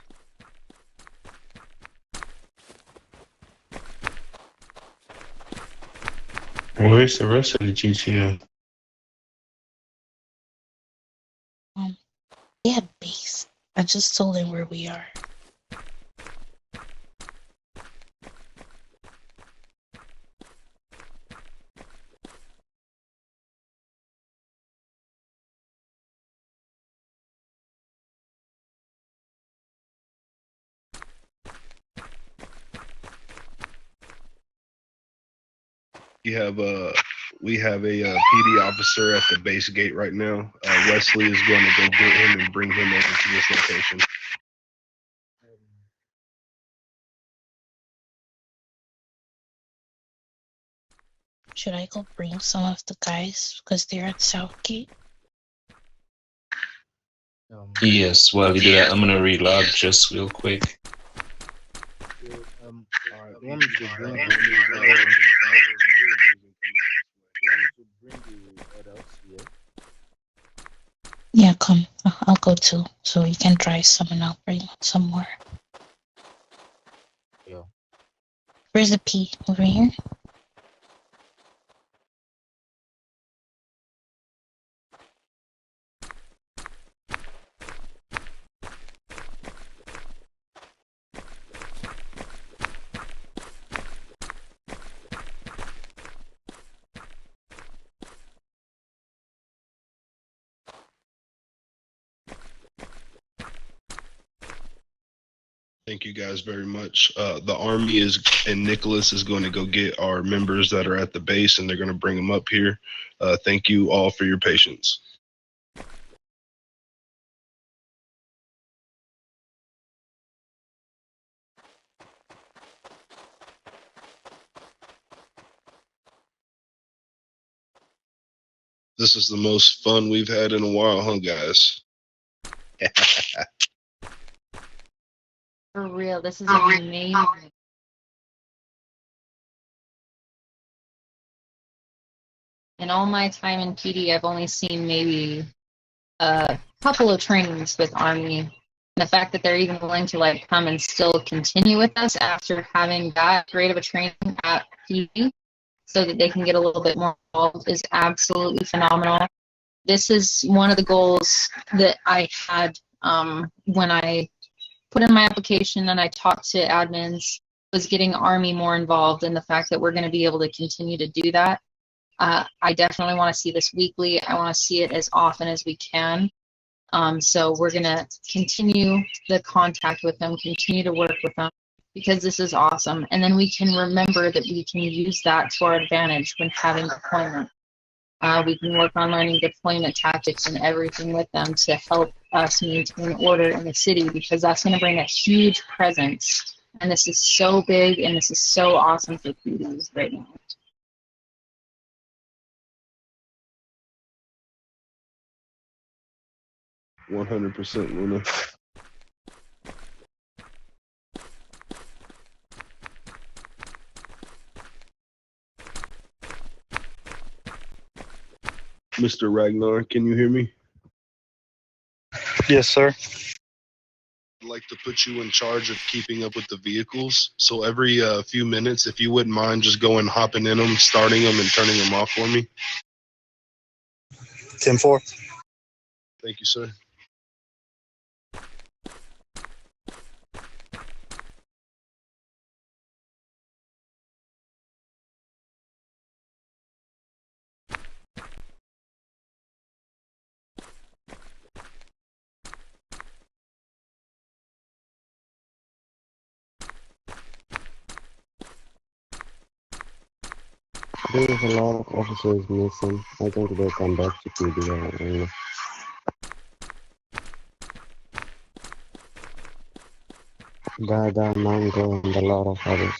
Where's the rest of the GTA? They had base. I just told them where we are. We have a PD officer at the base gate right now. Wesley is going to go get him and bring him over to this location. Should I go bring some of the guys because they're at Southgate? Yes, while you do that, I'm gonna relog just real quick. Alright, you want me to bring the what else here? Yeah, come. I'll go too. So you can try some and I'll bring some more. Yeah. Where's the P? Over here? Thank you guys very much. The Army is and Nicholas is going to go get our members that are at the base, and they're going to bring them up here. Thank you all for your patience. This is the most fun we've had in a while, huh, guys? For real, this is amazing. In all my time in PD, I've only seen maybe a couple of trainings with Army. And the fact that they're even willing to like come and still continue with us after having that great of a training at PD so that they can get a little bit more involved is absolutely phenomenal. This is one of the goals that I had when I put in my application and I talked to admins, was getting Army more involved, and the fact that we're going to be able to continue to do that. I definitely want to see this weekly. I want to see it as often as we can. So we're going to continue the contact with them, continue to work with them, because this is awesome. And then we can remember that we can use that to our advantage when having deployment. We can work on learning deployment tactics and everything with them to help us maintain order in the city, because that's going to bring a huge presence. And this is so big and this is so awesome for PDs right now. %, Luna. Mr. Ragnar, can you hear me? Yes, sir. I'd like to put you in charge of keeping up with the vehicles. So every few minutes, if you wouldn't mind just going, hopping in them, starting them, and turning them off for me. 10-4. Thank you, sir. There's a lot of officers missing. I think they'll come back to PD. Dada, Mango, and a lot of others.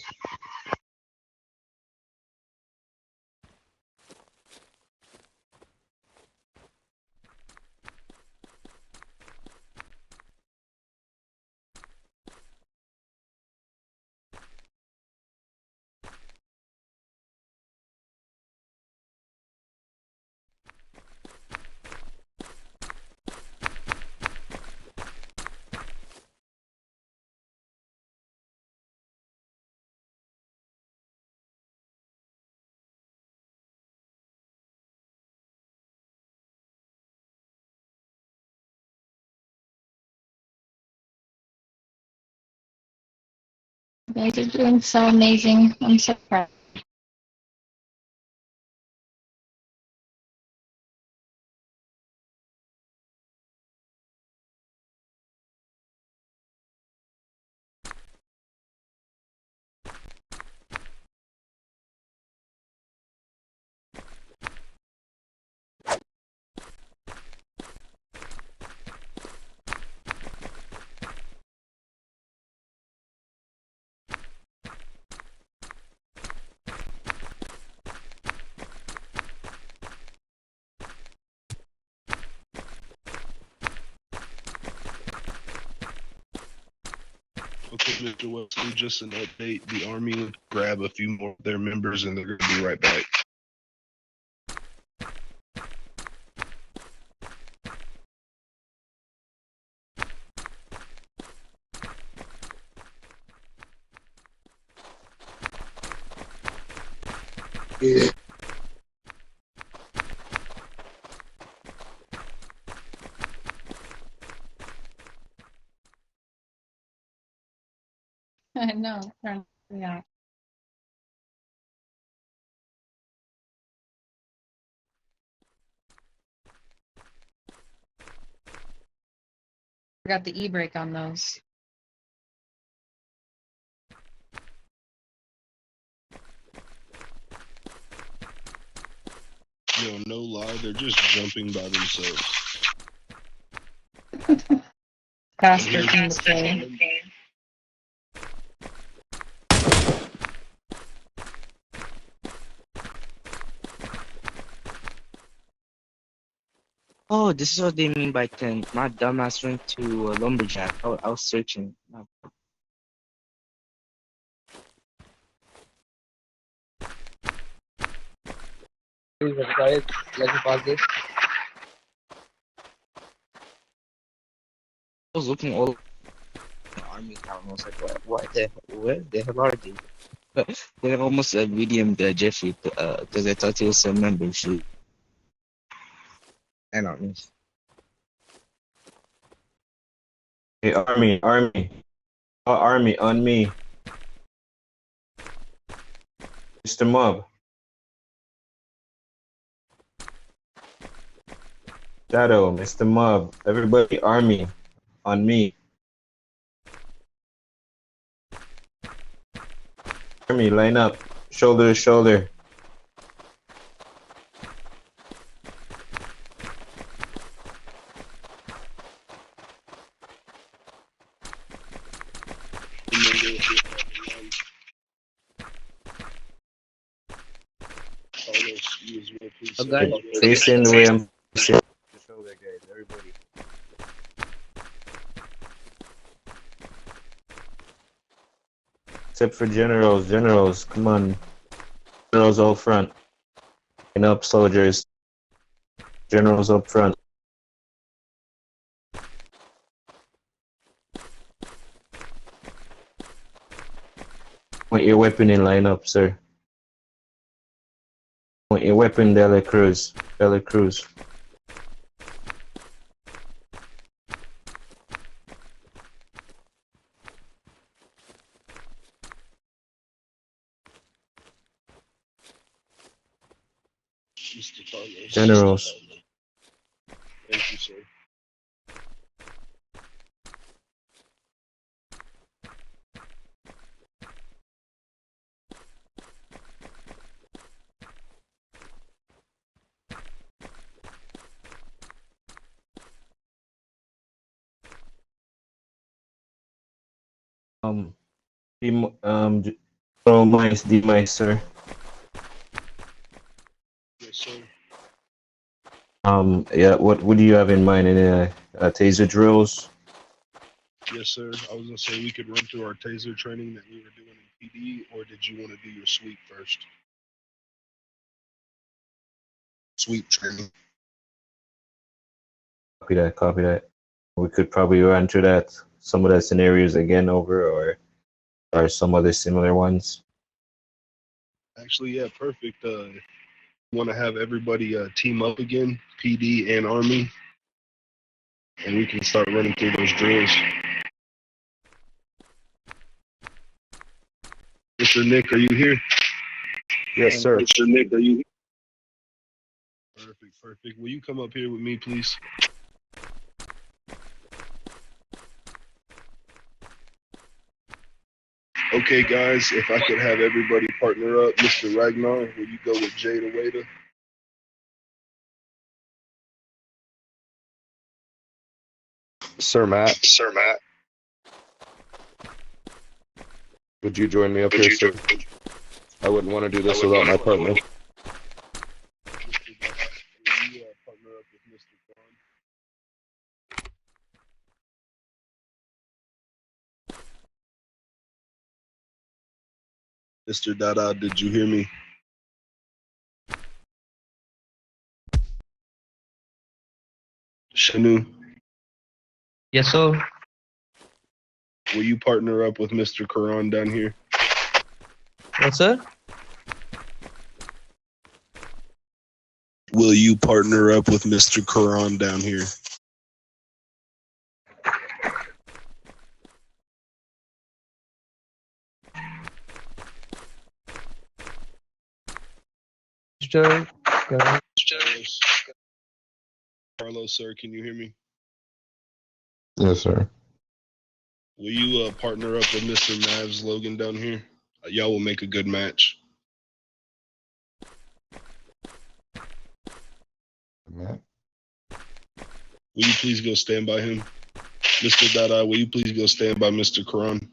You guys are doing so amazing. I'm so proud. Okay, Mr. Wesley, just an update. The Army would grab a few more of their members and they're going to be right back. Yeah. I know. Yeah. Forgot the e-brake on those. Yo, no lie, they're just jumping by themselves. Faster from the play. Oh, this is what they mean by tent. My dumbass went to lumberjack. I was searching. Guys, let me pause this. I was looking all army town. I was like, where the hell are they? They almost medium Jeffrey because I thought he was a membership. I don't know. Hey, army, army on me, Mr. Mob. Shadow, Mr. Mob, everybody, army on me. Army, line up, shoulder to shoulder. Facing the way I'm facing. Shoulder, guys, everybody. Except for generals, come on. Generals out front. Line up, soldiers. Generals up front. Point your weapon in line up, sir. Point your weapon, Dela Cruz. Dela Cruz. Mr. Carlos. Generals. Thank you, sir. D-mice, sir. Yes, sir. Yeah, what do you have in mind? Any taser drills? Yes, sir. I was gonna say we could run through our taser training that we were doing in PD, or did you want to do your sweep first? Sweep training. Copy that. We could probably run through that, some of the scenarios again or some other similar ones. Actually, yeah, perfect. Want to have everybody team up again, PD and Army, and we can start running through those drills. Mr. Nick, are you here? Yes, sir. Mr. Nick, are you here? Perfect, perfect. Will you come up here with me, please? Okay, guys, if I could have everybody partner up. Mr. Ragnar, will you go with Jada Waiter? Sir Matt, Sir Matt. would you join me up here, sir? I wouldn't want to do this without my partner. Mr. Dada, will you partner up with Mr. Kwan? Mr. Dada, did you hear me? Shanu, Yes, sir. will you partner up with Mr. Karan down here? Yes, sir. Will you partner up with Mr. Karan down here? Joe, Carlos, sir, can you hear me? Yes, sir. Will you partner up with Mr. Mavs Logan down here? Y'all will make a good match. Matt? Will you please go stand by him? Mr. Dada, will you please go stand by Mr. Karan?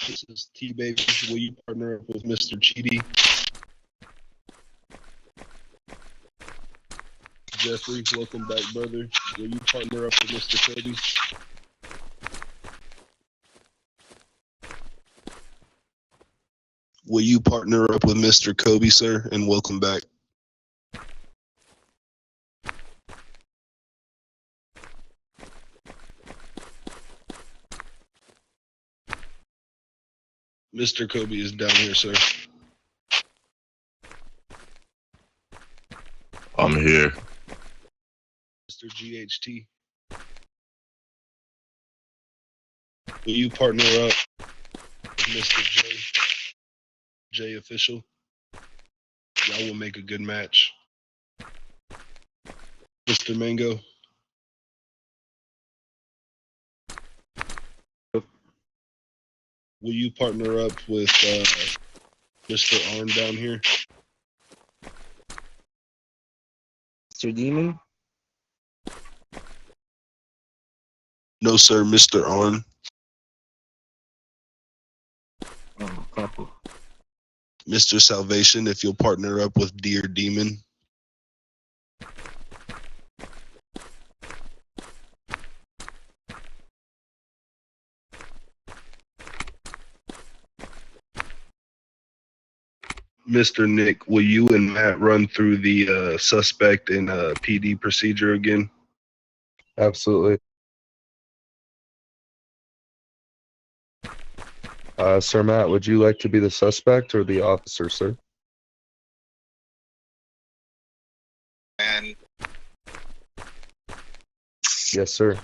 This is T-Baby. Will you partner up with Mr. Chidi? Jeffrey, welcome back, brother. Will you partner up with Mr. Kobe? Will you partner up with Mr. Kobe, sir? And welcome back. Mr. Kobe is down here, sir. I'm here. Mr. GHT. Will you partner up with Mr. J Official? Y'all will make a good match. Mr. Mango. Will you partner up with Mr. Arm down here? Mr. Demon? No, sir, Mr. Arm. Oh, copy. Mr. Salvation, if you'll partner up with Dear Demon. Mr. Nick, will you and Matt run through the suspect and PD procedure again? Absolutely. Sir Matt, would you like to be the suspect or the officer, sir? And Yes, sir.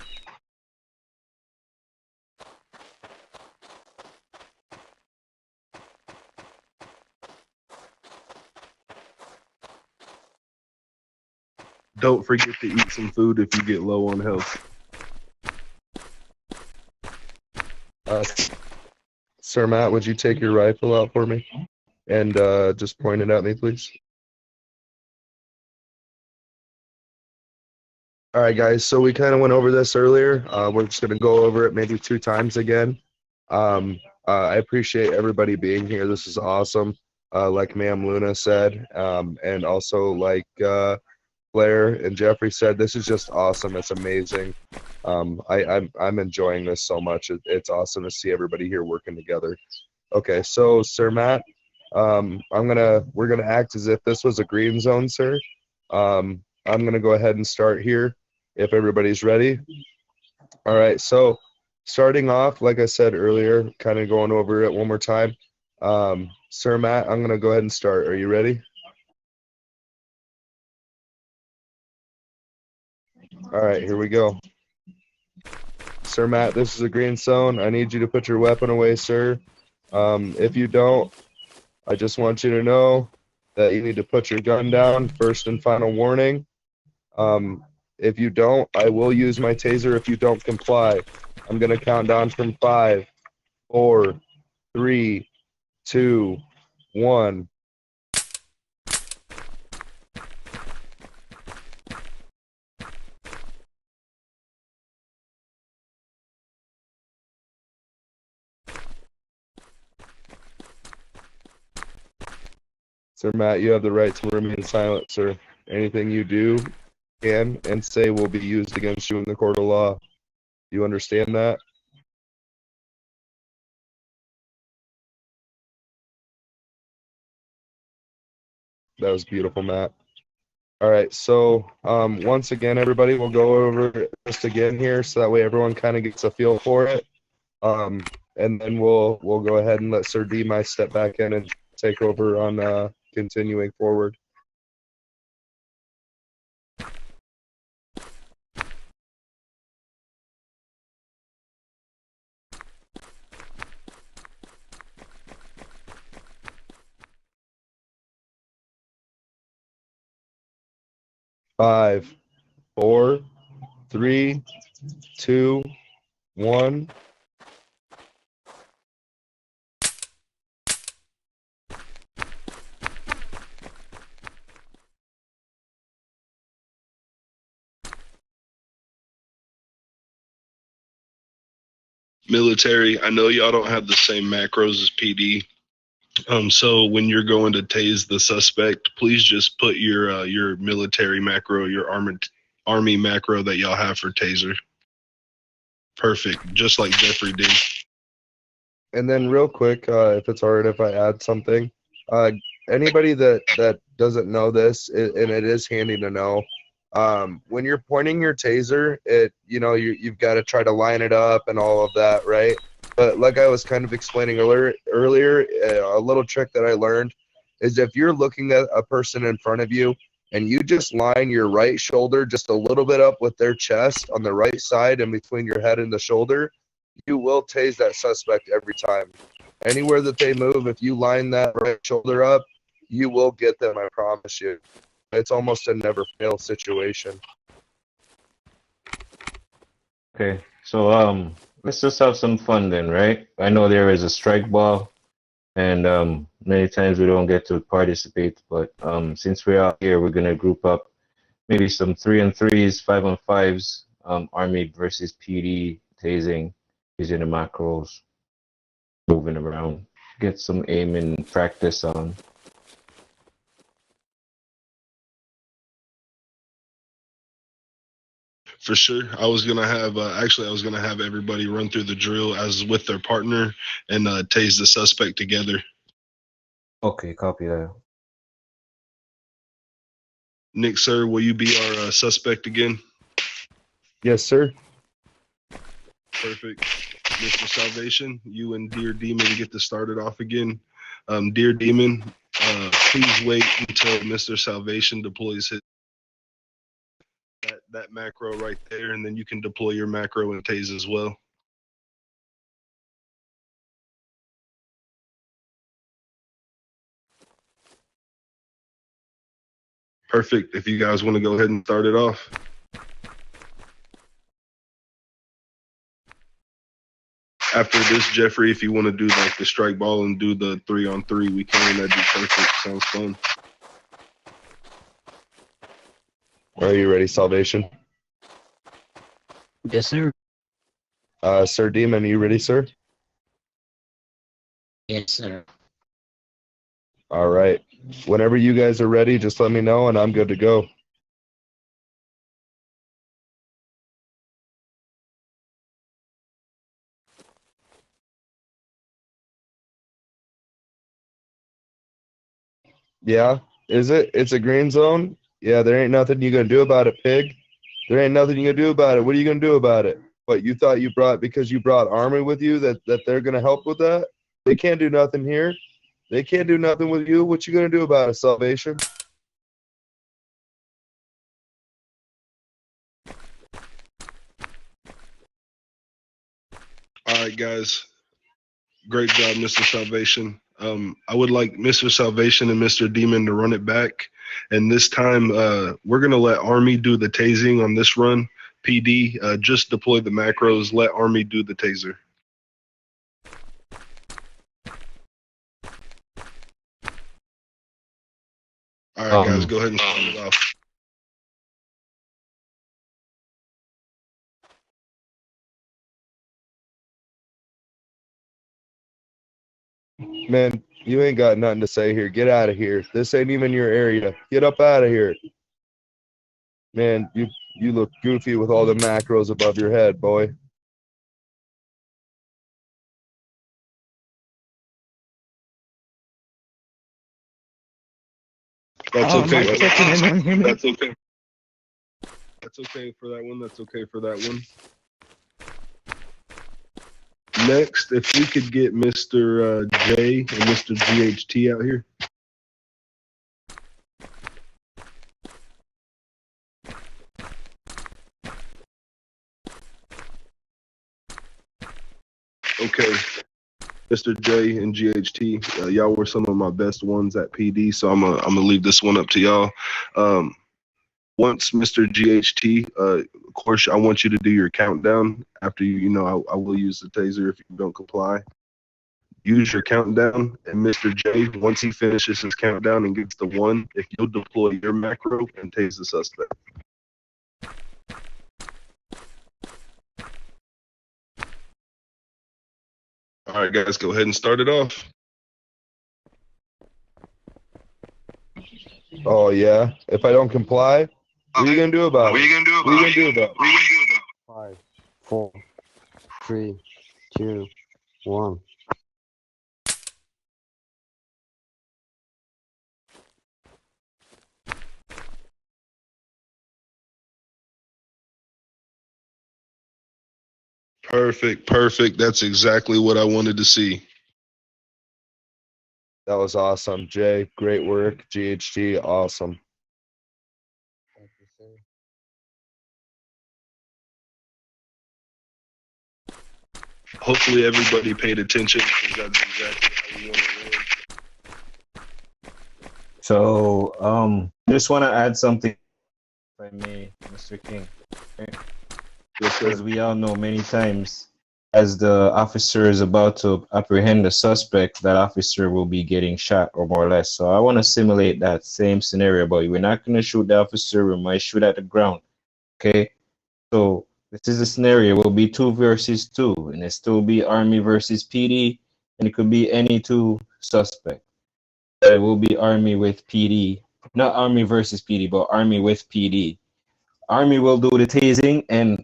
Don't forget to eat some food if you get low on health. Sir Matt, would you take your rifle out for me and just point it at me, please? All right, guys. So we kind of went over this earlier. We're just going to go over it maybe 2 times again. I appreciate everybody being here. This is awesome. Like Ma'am Luna said, and also like Blair and Jeffrey said, this is just awesome. It's amazing. I'm enjoying this so much. It's awesome to see everybody here working together. Okay, so Sir Matt, we're gonna act as if this was a green zone, sir. I'm gonna go ahead and start here if everybody's ready. All right, so starting off, like I said earlier, kind of going over it one more time. Sir Matt, I'm gonna go ahead and start. Are you ready? All right, here we go. Sir Matt, this is a green zone. I need you to put your weapon away, sir. If you don't, I just want you to know that you need to put your gun down. First and final warning. If you don't, I will use my taser if you don't comply. I'm going to count down from 5, 4, 3, 2, 1. Sir Matt, you have the right to remain silent, sir. Anything you do, can, and say will be used against you in the court of law. You understand that? That was beautiful, Matt. All right, so once again, everybody, we'll go over just again here, so that way everyone kind of gets a feel for it, and then we'll go ahead and let Sir D my step back in and take over on continuing forward. Five, 4, 3, 2, 1. Military, I know y'all don't have the same macros as PD. So when you're going to tase the suspect, please just put your military macro, your army macro that y'all have for taser. Perfect, just like Jeffrey did. And then real quick, if it's all right if I add something, anybody that doesn't know this, and it is handy to know, when you're pointing your taser, you've got to try to line it up and all of that, right? But like I was kind of explaining earlier, a little trick that I learned is if you're looking at a person in front of you and you just line your right shoulder just a little bit up with their chest on the right side and between your head and the shoulder, you will tase that suspect every time. Anywhere that they move, if you line that right shoulder up, you will get them, I promise you. It's almost a never fail situation. Okay, so let's just have some fun then, right? I know there is a strike ball, and many times we don't get to participate, but since we're out here, we're gonna group up maybe some 3-on-3s, 5-on-5s, Army versus PD tasing, using the macros, moving around, get some aiming practice on. For sure. I was gonna have everybody run through the drill as with their partner and tase the suspect together. Okay, copy that. Nick, sir, will you be our suspect again? Yes, sir. Perfect. Mr. Salvation, you and Dear Demon get to start it off again. Dear Demon, please wait until Mr. Salvation deploys that macro right there, and then you can deploy your macro and tase as well. Perfect. If you guys want to go ahead and start it off. After this, Jeffrey, if you want to do like the strike ball and do the 3-on-3, we can. That'd be perfect. Sounds fun. Are you ready, Salvation? Yes, sir. Sir Demon, are you ready, sir? Yes, sir. All right. Whenever you guys are ready, just let me know and I'm good to go. Yeah, is it? It's a green zone? Yeah, there ain't nothing you gonna do about it, pig. There ain't nothing you gonna do about it. What are you gonna do about it? What, you thought you brought, because you brought army with you, that they're gonna help with that? They can't do nothing here. They can't do nothing with you. What you gonna do about it, Salvation? right, guys. Great job, Mr. Salvation. I would like Mr. Salvation and Mr. Demon to run it back. And this time, we're going to let Army do the tasing on this run. PD, just deploy the macros. Let Army do the taser. All right, guys, go ahead and start it off. Man, you ain't got nothing to say here. Get out of here. This ain't even your area. Get up out of here. Man, you look goofy with all the macros above your head, boy. That's okay. Mic checking, anyone hear me? That's okay. That's okay for that one. That's okay for that one. Next, if we could get Mr. J and Mr. GHT out here. Okay, Mr. J and GHT, y'all were some of my best ones at PD, so I'm gonna leave this one up to y'all. Once Mr. GHT, of course, I want you to do your countdown. After I will use the taser if you don't comply. Use your countdown, and Mr. J, once he finishes his countdown and gets the 1, if you'll deploy your macro and tase the suspect. All right, guys, go ahead and start it off. Oh yeah. If I don't comply, what are you gonna do about it? What are you gonna do about it? 5, 4, 3, 2, 1. Perfect, perfect. That's exactly what I wanted to see. That was awesome, Jay. Great work. GHT, awesome. Hopefully everybody paid attention because that's exactly how we want it. So, just want to add something, if I may, Mr. King. As we all know, many times, as the officer is about to apprehend the suspect, that officer will be getting shot, or more or less. So I want to simulate that same scenario, but we're not going to shoot the officer. We might shoot at the ground. Okay? So this is a scenario. It will be 2 versus 2, and it still be Army versus PD, and it could be any 2 suspects. It will be Army with PD, not Army versus PD, but Army with PD. Army will do the tasing and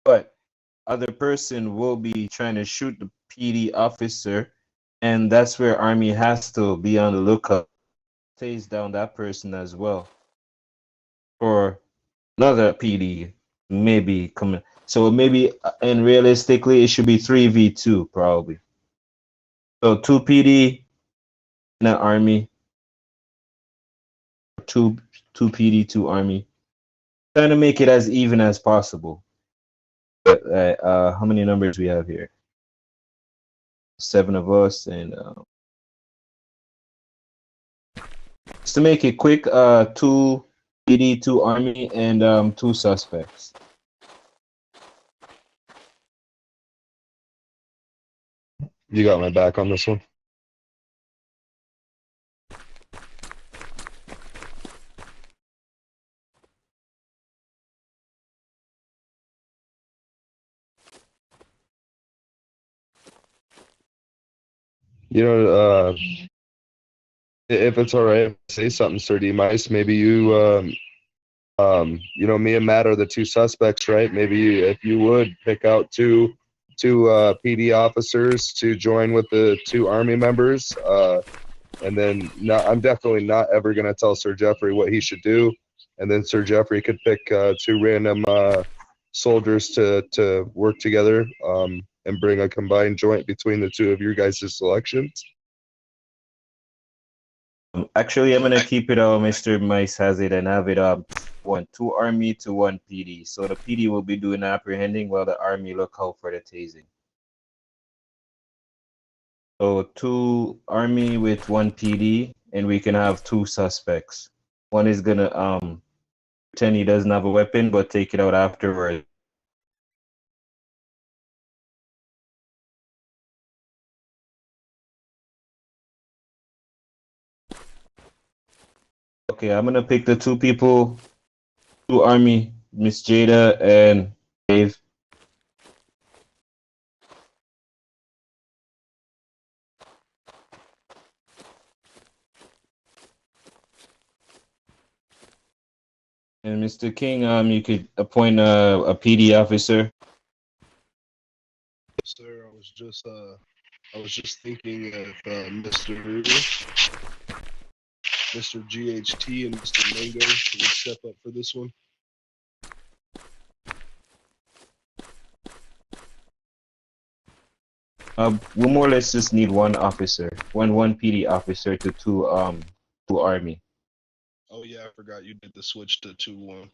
but other person will be trying to shoot the PD officer, and that's where Army has to be on the lookout, tase down that person as well. Or another PD maybe coming. So maybe, and realistically, it should be 3v2 probably. So 2 PD and an Army, 2 PD, 2 Army. Trying to make it as even as possible. But how many numbers we have here? 7 of us, and just to make it quick, 2 PD, 2 Army, and 2 suspects. You got my back on this one. If it's all right, say something, Sir D-Mice. Maybe me and Matt are the 2 suspects, right? Maybe if you would pick out two PD officers to join with the 2 Army members, and then I'm definitely not ever gonna tell Sir Jeffrey what he should do, and then Sir Jeffrey could pick 2 random soldiers to work together and bring a combined joint between the 2 of your guys' selections. Actually, I'm gonna keep it how Mr. Mice has it and have it two army to one PD. So the PD will be doing apprehending while the army look out for the tasing. So two army with one PD, and we can have two suspects. One is gonna pretend he doesn't have a weapon, but take it out afterward. Okay, I'm gonna pick the two people, two army, Miss Jada and Dave. And Mr. King, you could appoint a PD officer. Sir, I was just thinking if Mr. GHT and Mr. Mango would step up for this one. We more or less just need one officer, one PD officer to two army. Oh yeah, I forgot you did the switch to 2-1.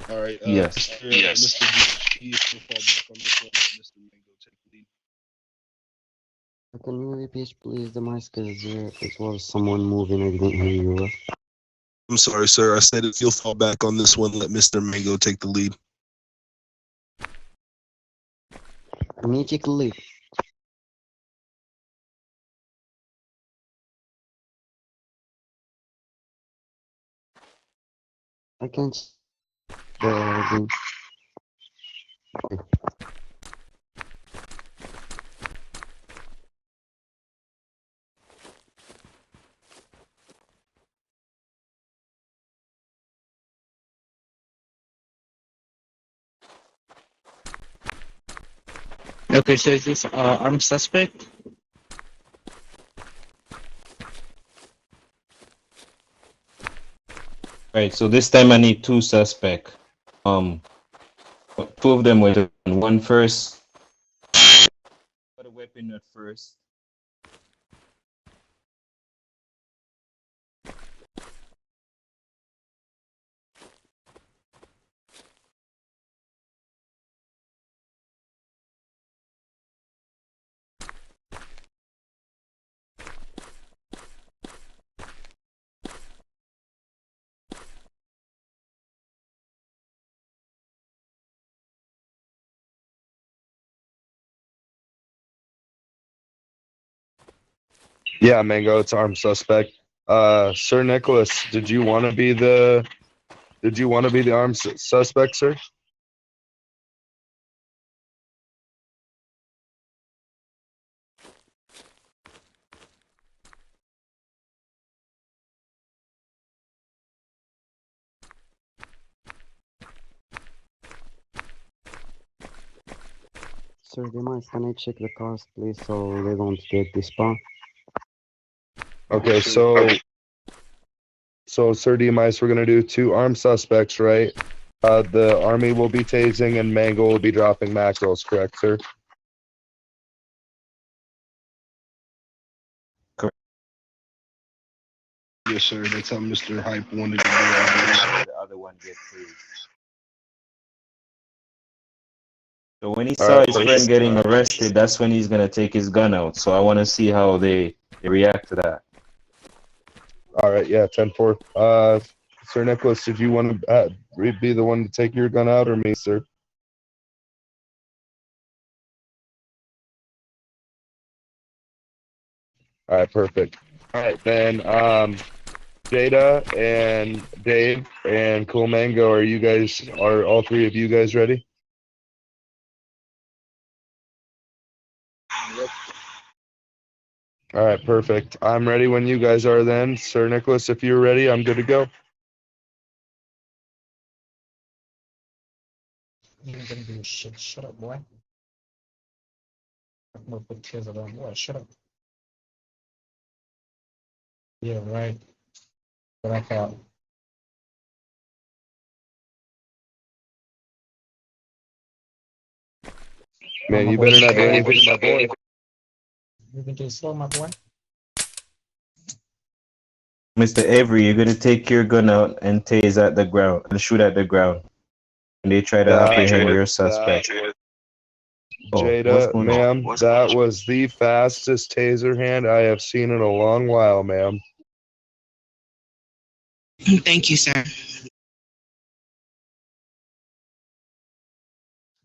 All right. Yes. Mr. GHT, if you'll fall back on this one, let Mr. Mango take the lead. Can you repeat, please, the mic? Because it was someone moving. I didn't hear you well. I'm sorry, sir. I said if you'll fall back on this one, let Mr. Mango take the lead. Me take the lead. I can't. Okay. Okay, so is this armed suspect? Right. So this time I need two suspects. Two of them with one first. Put a weapon at first. Yeah, Mango, it's armed suspect. Sir Nicholas, did you want to be the armed suspect, sir? Sir Demise, can I check the cars, please, so they don't get despawn? Okay, so Sir Demise, we're gonna do two armed suspects, right? The army will be tasing and Mango will be dropping macros, correct, sir? Yes, sir. That's how Mr. Hype wanted to do it. The other one gets tased. So when he All saw right, his friend getting arrested, that's when he's gonna take his gun out. So I want to see how they react to that. All right, yeah, 10-4. Sir Nicholas, did you want to be the one to take your gun out or me, sir? All right, perfect. All right, then Jada and Dave and Cool Mango, are all three of you guys ready? Yep. All right, perfect. I'm ready when you guys are then. Sir Nicholas, if you're ready, I'm good to go. You ain't gonna do shit. Shut up, boy. I'm gonna put kids around. Boy, shut up. Yeah, right. Back out. Man, you better not do anything to my boy. You think it's slow, my boy? Mr. Avery, you're gonna take your gun out and tase at the ground and shoot at the ground. And they try to apprehend your suspect. Oh, what's Jada, going on? ma'am, that was the fastest taser hand I have seen in a long while, ma'am. Thank you, sir.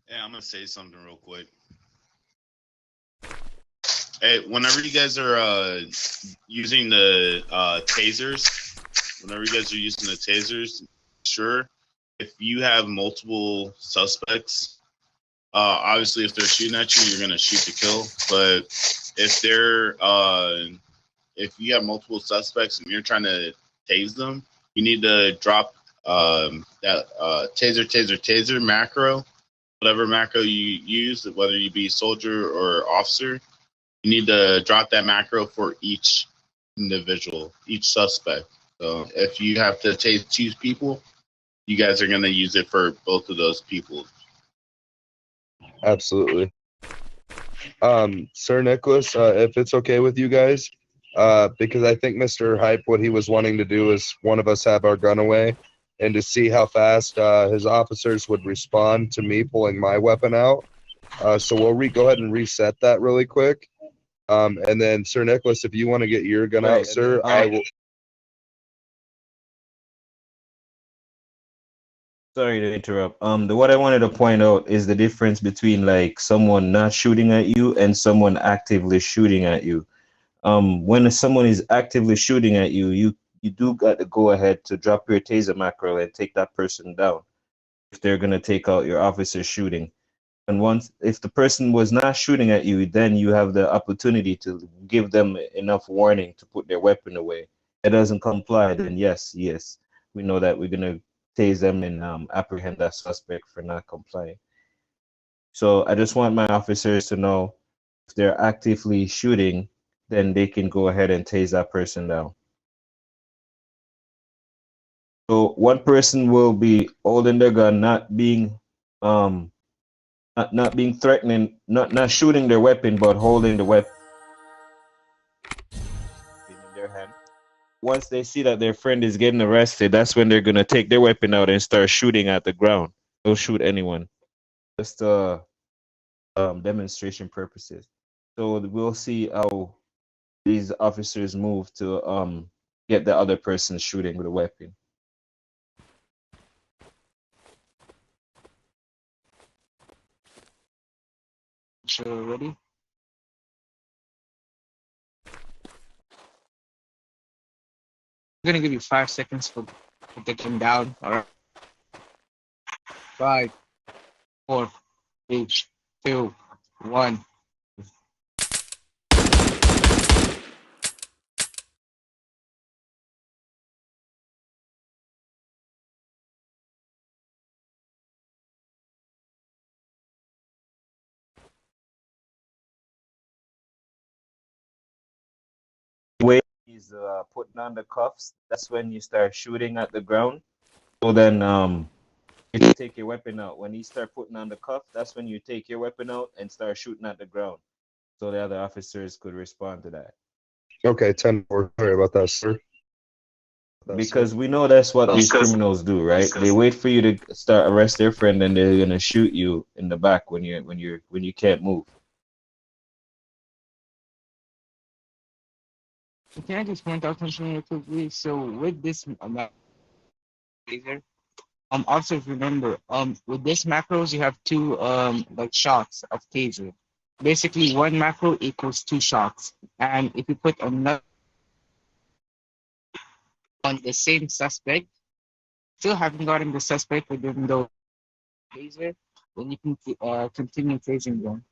Yeah, I'm gonna say something real quick. Hey, whenever you guys are using the tasers, sure, if you have multiple suspects, obviously if they're shooting at you, you're gonna shoot to kill. But if you have multiple suspects and you're trying to tase them, you need to drop that taser macro, whatever macro you use, whether you be soldier or officer. You need to drop that macro for each individual, each suspect. So if you have to tase two people, you guys are going to use it for both of those people. Absolutely. Sir Nicholas, if it's okay with you guys, because I think Mr. Hype, what he was wanting to do is one of us have our gun away and to see how fast his officers would respond to me pulling my weapon out. So we'll go ahead and reset that really quick. And then, Sir Nicholas, if you want to get your gun out, sir, I will. Sorry to interrupt. What I wanted to point out is the difference between like someone not shooting at you and someone actively shooting at you. When someone is actively shooting at you, you do got to go ahead to drop your taser macro and take that person down if they're gonna take out your officer shooting. And once, if the person was not shooting at you, then you have the opportunity to give them enough warning to put their weapon away. It doesn't comply, then yes, we know that we're gonna tase them and apprehend that suspect for not complying. So I just want my officers to know if they're actively shooting, then they can go ahead and tase that person down. So one person will be holding their gun, not being not being threatening, not shooting their weapon, but holding the weapon in their hand. Once they see that their friend is getting arrested, that's when they're gonna take their weapon out and start shooting at the ground. They'll shoot anyone. Just demonstration purposes. So we'll see how these officers move to get the other person shooting with a weapon. Sure, ready? I'm gonna give you 5 seconds to take him down. All right. 5, 4, 3, 2, 1. Way he's putting on the cuffs, that's when you start shooting at the ground. So then if you take your weapon out, when he start putting on the cuff, that's when you take your weapon out and start shooting at the ground. So the other officers could respond to that. Okay, 10-4. Sorry about that, sir. Because we know that's what these criminals do, right? They wait for you to start arrest their friend and they're gonna shoot you in the back when you can't move. Can I just point out something real quickly? So with this laser, officers remember, with this macros you have two like shots of taser. Basically, one macro equals 2 shots, and if you put another on the same suspect, still haven't gotten the suspect within the laser, then you can continue tasing them.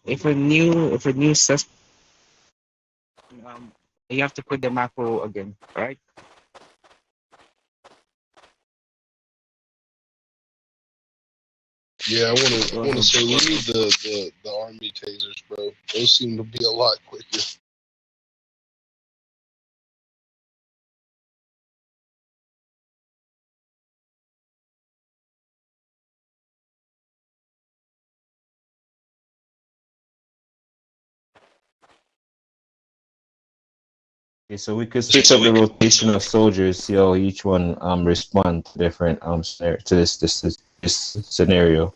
If a new suspect, you have to put the macro again, right? Yeah, I wanna say we need the army tasers, bro. Those seem to be a lot quicker. Okay, so we could switch up the rotation of soldiers, see how each one respond to different to this scenario.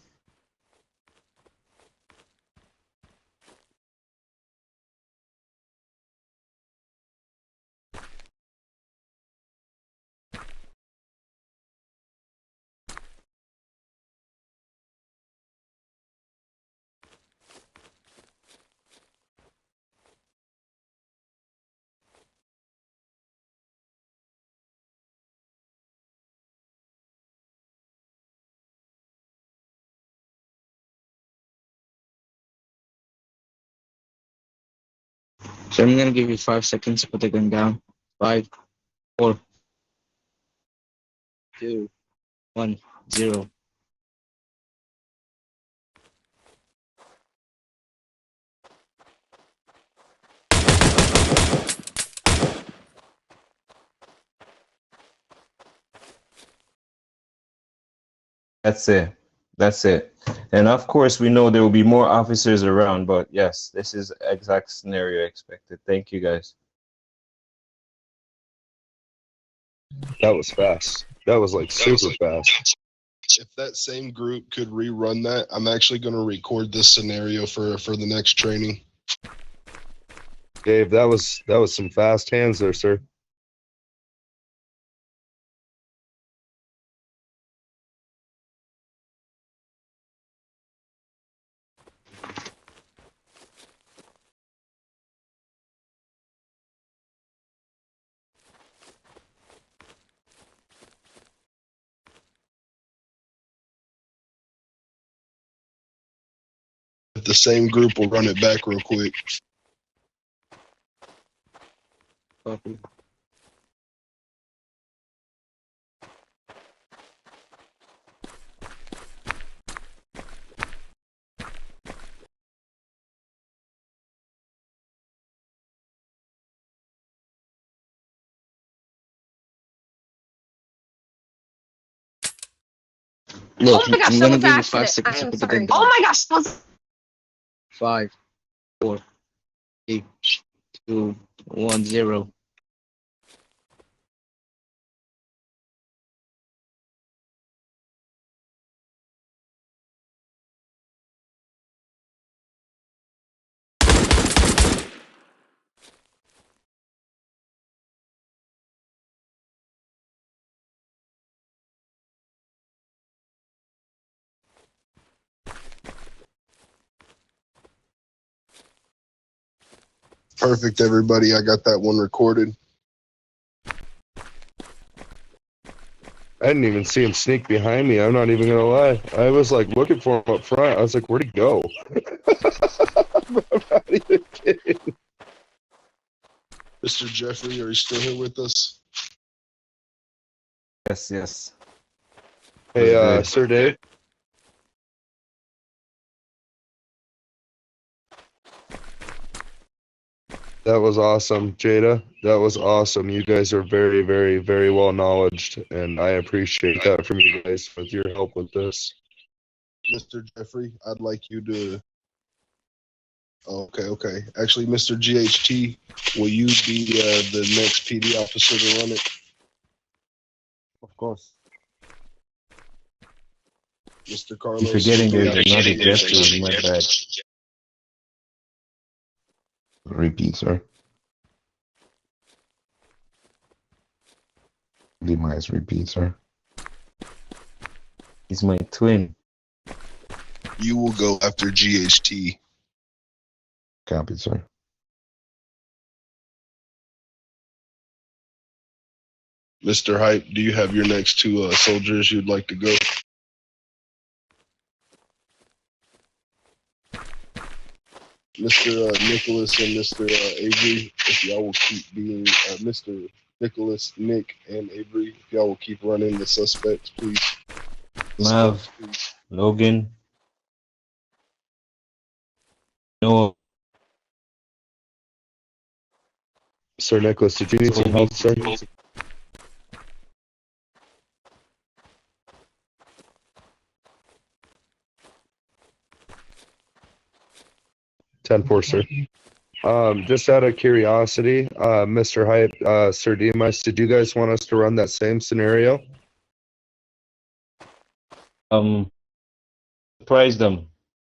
So I'm gonna give you 5 seconds to put the gun down. 5, 4, 2, 1, 0. That's it. That's it. And of course, we know there will be more officers around, but yes, this is exact scenario expected. Thank you, guys. That was fast. That was like super fast. If that same group could rerun that, I'm actually going to record this scenario for the next training. Dave, that was some fast hands there, sir. If the same group will run it back real quick. Copy. Look, Oh my gosh, I'm that gonna was an give you 5 accident. seconds I to am put the gun sorry. down. Oh my gosh, that was 5, 4, 3, 2, 1, 0. Perfect, everybody. I got that one recorded. I didn't even see him sneak behind me. I'm not even gonna lie. I was like looking for him up front. I was like, where'd he go? I'm not even kidding. Mr. Jeffrey, are you still here with us? Yes, yes. Hey, Good. Sir Dave. That was awesome, Jada. That was awesome. You guys are very, very, very well knowledged, and I appreciate that from you guys with your help with this. Mr. Jeffrey, I'd like you to... Okay. Actually, Mr. GHT, will you be the next PD officer to run it? Of course. Mr. Carlos? You're forgetting will there's you another be- Jeffrey, my bad. Repeat, sir. Demise, repeat, sir. He's my twin. You will go after GHT. Copy, sir. Mr. Hype, do you have your next two soldiers you'd like to go? Mr. Nicholas and Mr. Avery, if y'all will keep being Mr. Nicholas, Nick, and Avery, if y'all will keep running the suspects, please. Mav, Logan. No. Sir Nicholas, did you need some help, sir? 10-4, sir. Just out of curiosity, Mr. Hype, Sir Demis, did you guys want us to run that same scenario? Surprise them.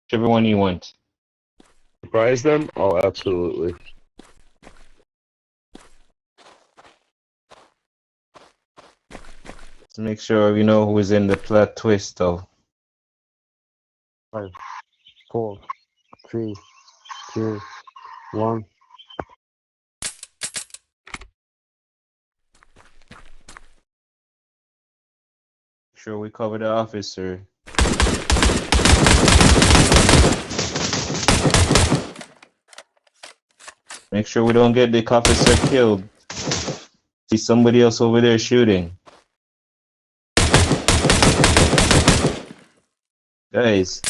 Whichever one you want. Surprise them? Oh, absolutely. Let's make sure we know who's in the plot twist, though. 5, 4, 3, 2, 1. Sure we cover the officer. Make sure we don't get the officer killed. See somebody else over there shooting. Guys.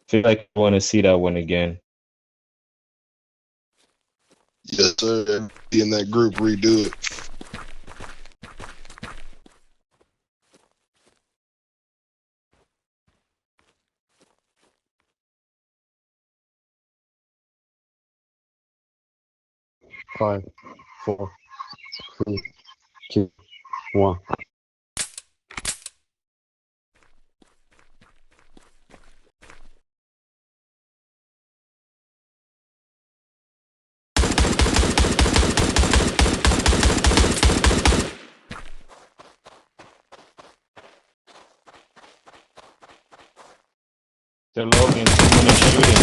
Feel like I want to see that one again. Yes, sir. Everybody in that group redo it. Five, 4, 3, 2, 1. They're logging, someone is shooting.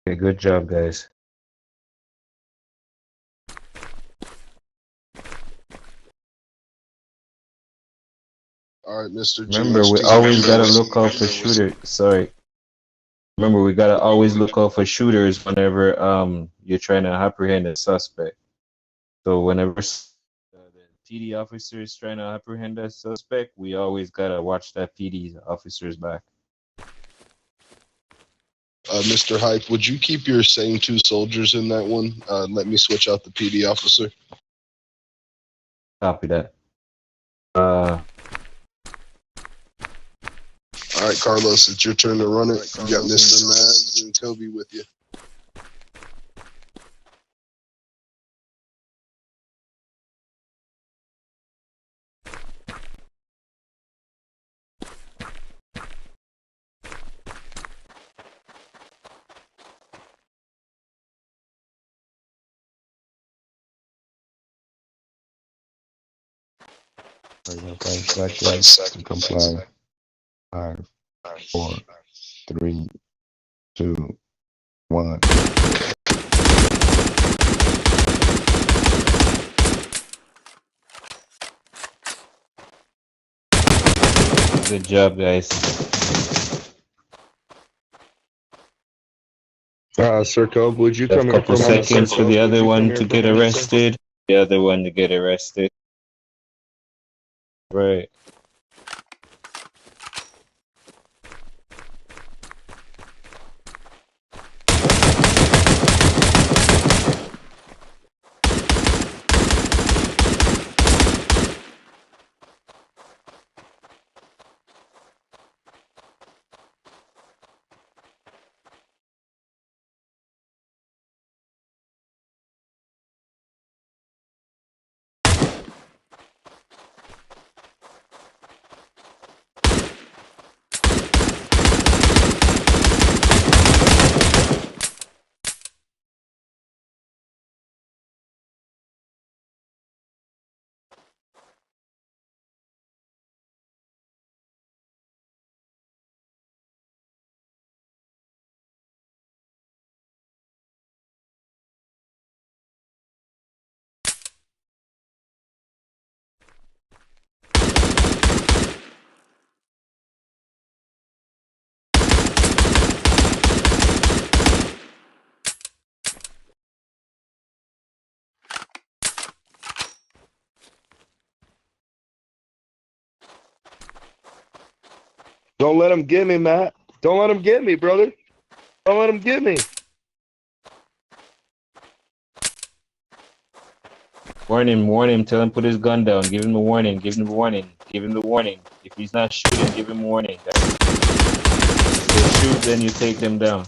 Okay, good job, guys. All right, Mr. G. Remember, Let's we do always gotta this. look out for shooters. Sorry. Remember, we gotta always look out for shooters whenever you're trying to apprehend a suspect. So whenever the PD officer is trying to apprehend a suspect, we always gotta watch that PD officer's back. Mr. Hype, would you keep your same 2 soldiers in that one? Let me switch out the PD officer. Copy that. All right, Carlos, it's your turn to run it. You got Mr. Mavs and Kobe with you. Five seconds. Comply. 5, 4, 3, 2, 1. Good job, guys. Sir Cove, would you A come here couple for a minute? seconds for the other one to get arrested. The other one to get arrested. Right. Don't let him get me, Matt. Don't let him get me, brother. Don't let him get me. Warn him, tell him put his gun down, give him a warning, give him a warning, give him the warning. If he's not shooting, give him a warning. If they shoot, then you take them down.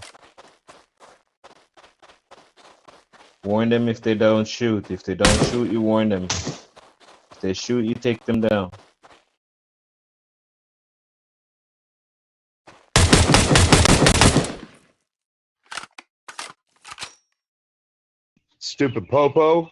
Warn them if they don't shoot. If they don't shoot, you warn them. If they shoot, you take them down. Stupid popo.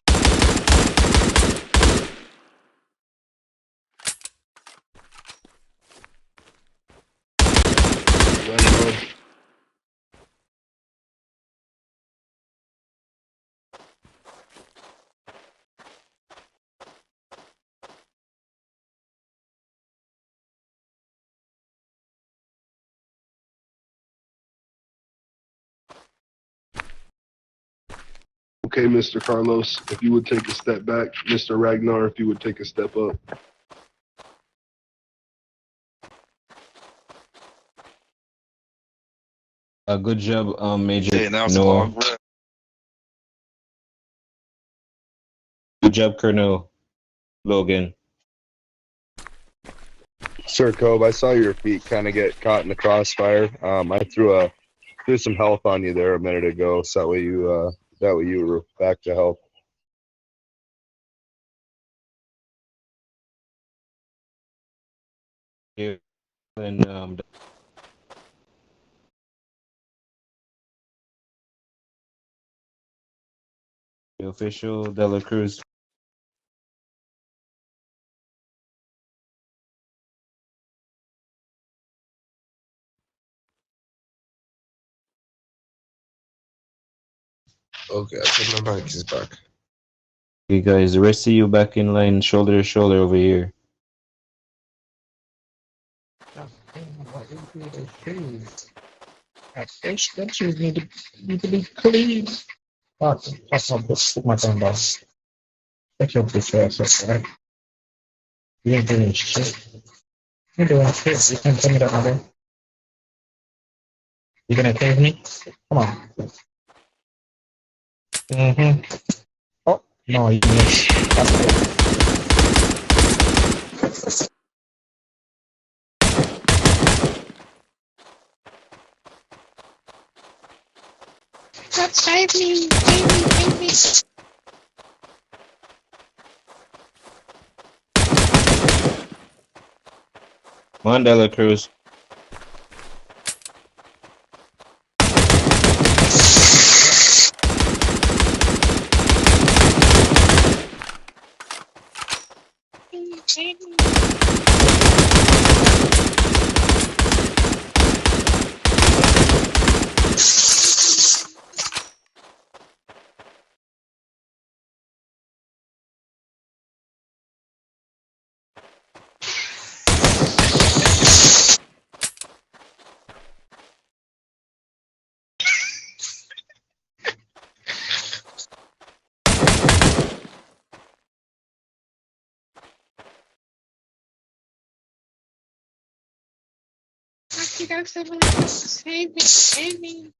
Okay, Mr. Carlos, if you would take a step back. Mr. Ragnar, if you would take a step up. Good job, Major. Okay, now it's Noah. logged. Good job, Colonel Logan. Sir Cove, I saw your feet kind of get caught in the crossfire. I threw some health on you there a minute ago, so that way you were back to health. Here and the official De La Cruz. Okay, I think my mic is back. Okay, guys, the rest of you back in line, shoulder to shoulder over here. Them shoes need to be clean. That's not this. Put my gun down. Take your bitch ass up, right? You ain't doing shit. You ain't doing shit. You can't tell me that, mother. You gonna tase me? Come on. Mm-hmm. Oh, no, you missed. That's good. Save me, save me, save me. Come on, De La Cruz. Save me. Save me, save me.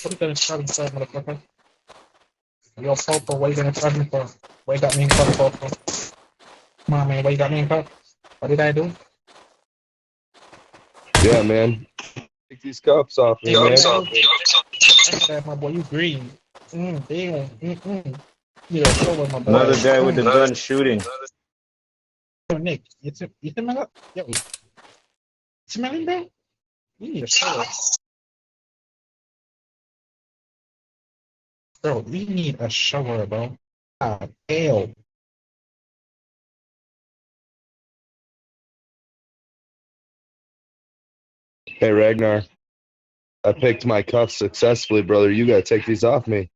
What are you gonna try to say, motherfucker? Yo, Popo, what you gonna try me for? What you got me in cuffs, Popo? Come on, man, what you got me in cuffs? What did I do? Yeah, man. Take these cuffs off me, Hey, what man. did I do? That, my boy, you green. Damn. You gotta show with my boy. Another guy with the gun shooting. Yo, Nick, you smell it? Yo, smelling, bro? You need a shower. Bro, we need a shower, bro. Ah, hell. Hey, Ragnar. I picked my cuffs successfully, brother. You gotta take these off me.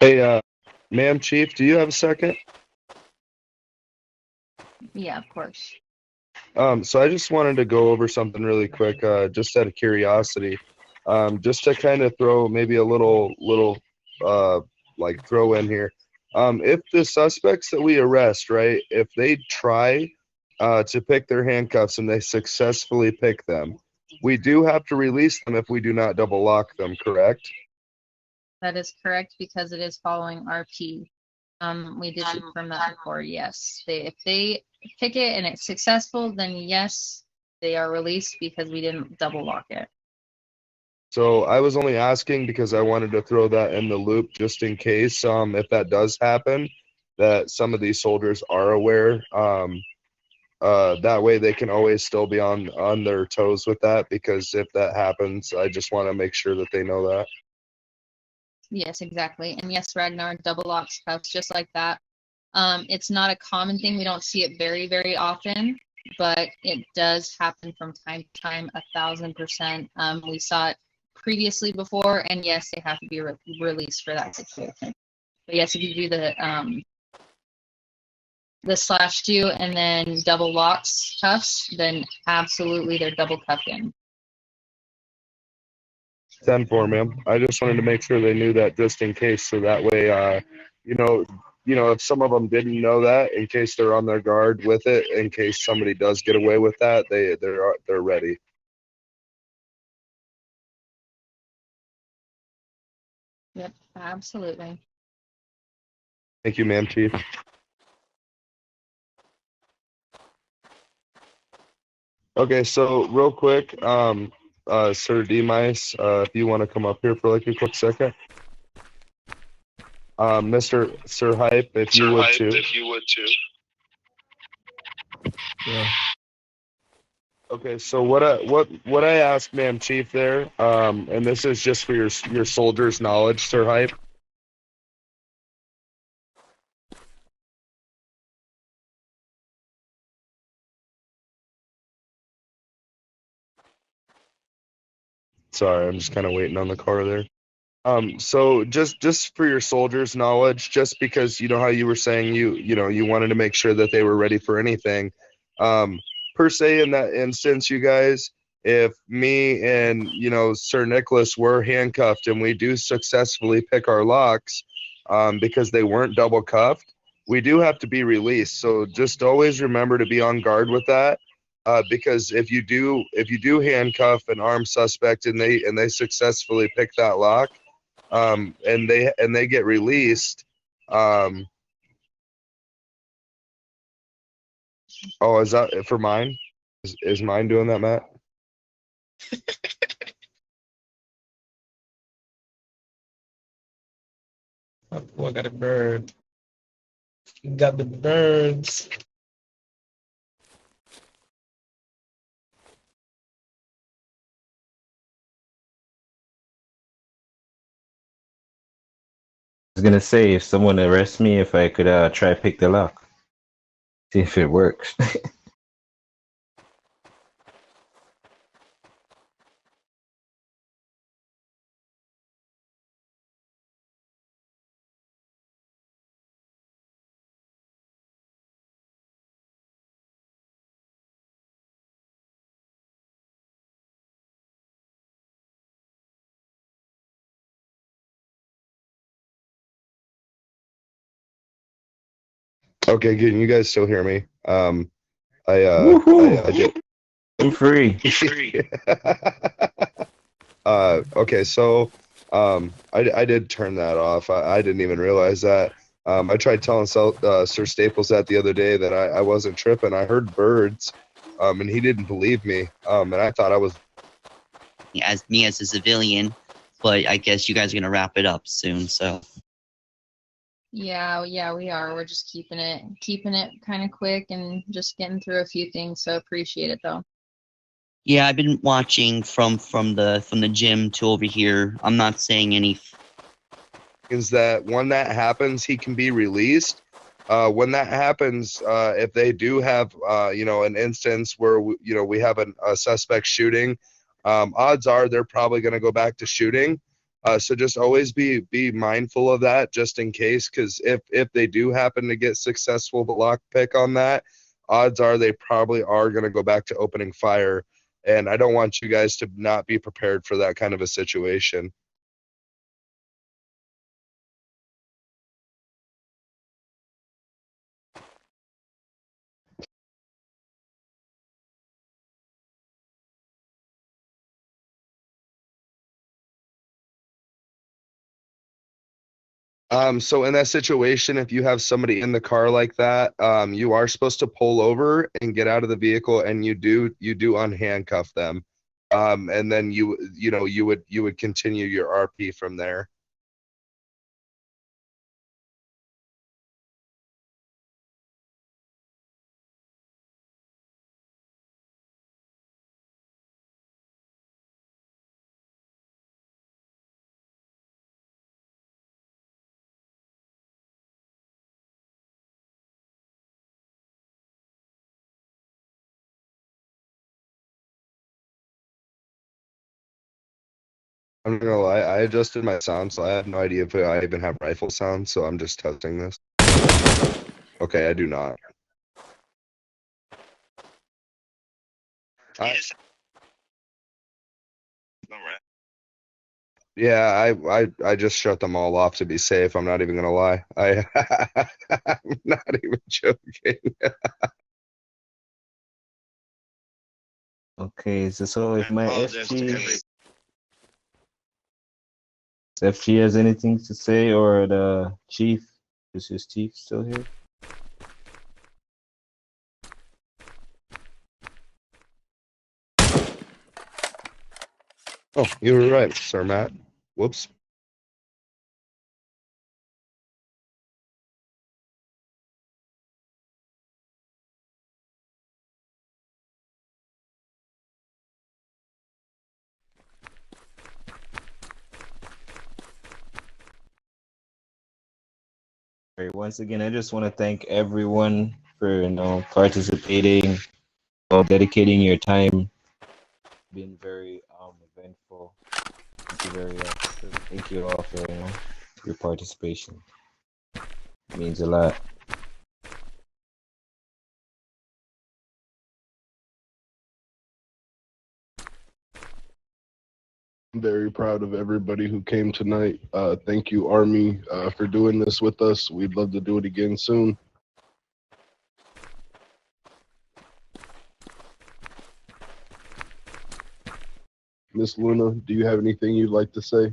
Hey, ma'am, Chief, do you have a second? Yeah, of course. So I just wanted to go over something really quick, just out of curiosity, just to kind of throw maybe a little uh, like throw in here. If the suspects that we arrest, right, if they try to pick their handcuffs and they successfully pick them, we do have to release them if we do not double lock them, correct? That is correct because it is following RP. We did confirm that before. Yes, if they pick it and it's successful, then yes, they are released because we didn't double lock it. So I was only asking because I wanted to throw that in the loop just in case, if that does happen, that some of these soldiers are aware. That way they can always still be on their toes with that, because if that happens, I just want to make sure that they know that. Yes, exactly. And yes, Ragnar, double locks cuffs just like that. It's not a common thing. We don't see it very, very often, but it does happen from time to time, 1,000%. We saw it previously before, and yes, they have to be released for that situation. But yes, if you do the /2 and then double locks cuffs, then absolutely they're double cuffed in. 10-4, ma'am. I just wanted to make sure they knew that just in case, so that way, you know, if some of them didn't know that, in case they're on their guard with it, in case somebody does get away with that, they're ready. Yep, absolutely. Thank you, ma'am, Chief. Okay, so real quick, Sir D-Mice, if you want to come up here for like a quick second. Mr. Sir Hype, if you would too. Yeah. Okay, so what I asked, ma'am, Chief there, and this is just for your soldiers' knowledge, Sir Hype. Sorry, I'm just kind of waiting on the car there. So just for your soldiers' knowledge, just because you know how you were saying you wanted to make sure that they were ready for anything, per se in that instance, you guys, if me and Sir Nicholas were handcuffed and we do successfully pick our locks, because they weren't double cuffed, we do have to be released. So just always remember to be on guard with that. Because if you do handcuff an armed suspect and they successfully pick that lock, and they get released, oh, is that for mine? Is mine doing that, Matt? Oh, I got a bird. Got the birds. I was gonna say, if someone arrests me, if I could try pick the lock, see if it works. Okay, can you guys still hear me? Woohoo! I did. I'm free. Okay, so I did turn that off. I didn't even realize that. I tried telling Sir Staples that the other day that I wasn't tripping. I heard birds, and he didn't believe me. And I thought I was. As a civilian, but I guess you guys are gonna wrap it up soon, so. Yeah, we are. We're just keeping it kind of quick and just getting through a few things. So appreciate it though. Yeah, I've been watching from the gym to over here. I'm not saying any. Is that when that happens, he can be released. When that happens, if they do have an instance where we have a suspect shooting, odds are they're probably going to go back to shooting. So just always be mindful of that, just in case, because if they do happen to get successful the lockpick on that, odds are they probably are going to go back to opening fire, and I don't want you guys to not be prepared for that kind of a situation. So in that situation, if you have somebody in the car like that, you are supposed to pull over and get out of the vehicle, and you do unhandcuff them. And then you would continue your RP from there. I'm not gonna lie, I adjusted my sound, so I have no idea if I even have rifle sound, so I'm just testing this. Okay, I do not. Yeah, I just shut them all off to be safe. I'm not even gonna lie. I'm not even joking. Okay, so if my FG has anything to say, or the chief, is his chief still here? Oh, you were right, Sir Matt. Whoops. All right, once again, I just want to thank everyone for participating, dedicating your time, being very eventful. Thank you all for your participation. It means a lot. I'm very proud of everybody who came tonight. Thank you, Army, for doing this with us. We'd love to do it again soon. Miss Luna, do you have anything you'd like to say?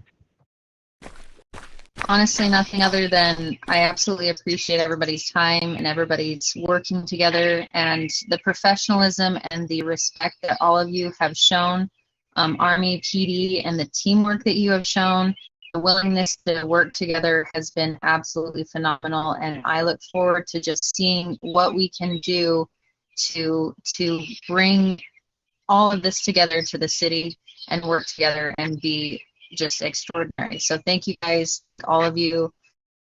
Honestly, nothing other than I absolutely appreciate everybody's time and everybody's working together and the professionalism and the respect that all of you have shown, Army, PD, and the teamwork that you have shown. The willingness to work together has been absolutely phenomenal, and I look forward to just seeing what we can do to bring all of this together to the city and work together and be just extraordinary. So thank you guys, all of you.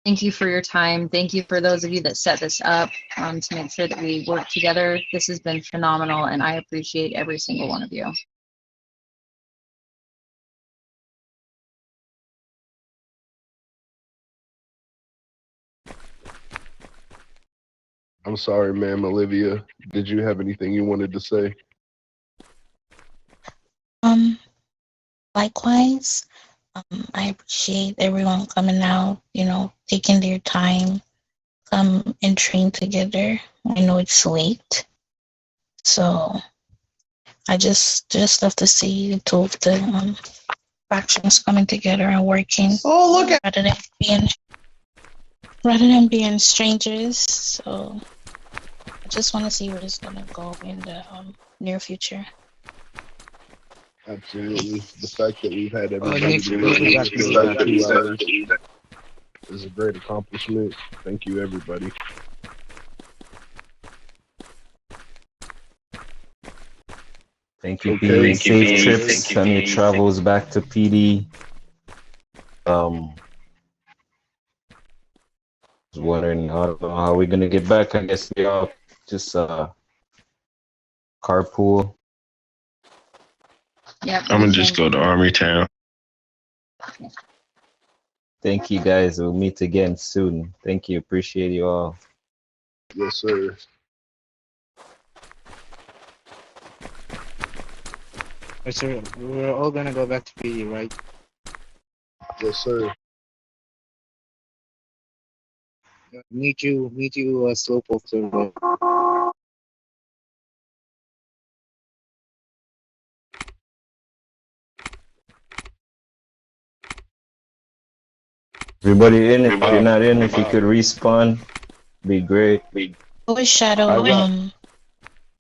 Thank you for your time. Thank you for those of you that set this up to make sure that we work together. This has been phenomenal, and I appreciate every single one of you. I'm sorry, ma'am, Olivia. Did you have anything you wanted to say? Likewise, I appreciate everyone coming out, taking their time, come and train together. I know it's late, so I just love to see two of the factions coming together and working. Oh, look at rather than being strangers. So I just want to see where it's gonna go in the near future. Absolutely. The fact that we've had Oh, everybody Nick, together we got for this over back. 2 hours is a great accomplishment. Thank you, everybody. Thank you, Okay. PD. Safe trips on your travels back to PD. Was wondering how we're gonna get back. I guess we all just carpool. Yep. I'm gonna just go to Army Town. Thank you guys. We'll meet again soon. Thank you. Appreciate you all. Yes, sir. Yes, sir. We're all gonna go back to PD, right? Yes, sir. Meet you, Slowpoke, sir. Everybody in, if you're not in, if you could respawn, be great. Go Shadow, I got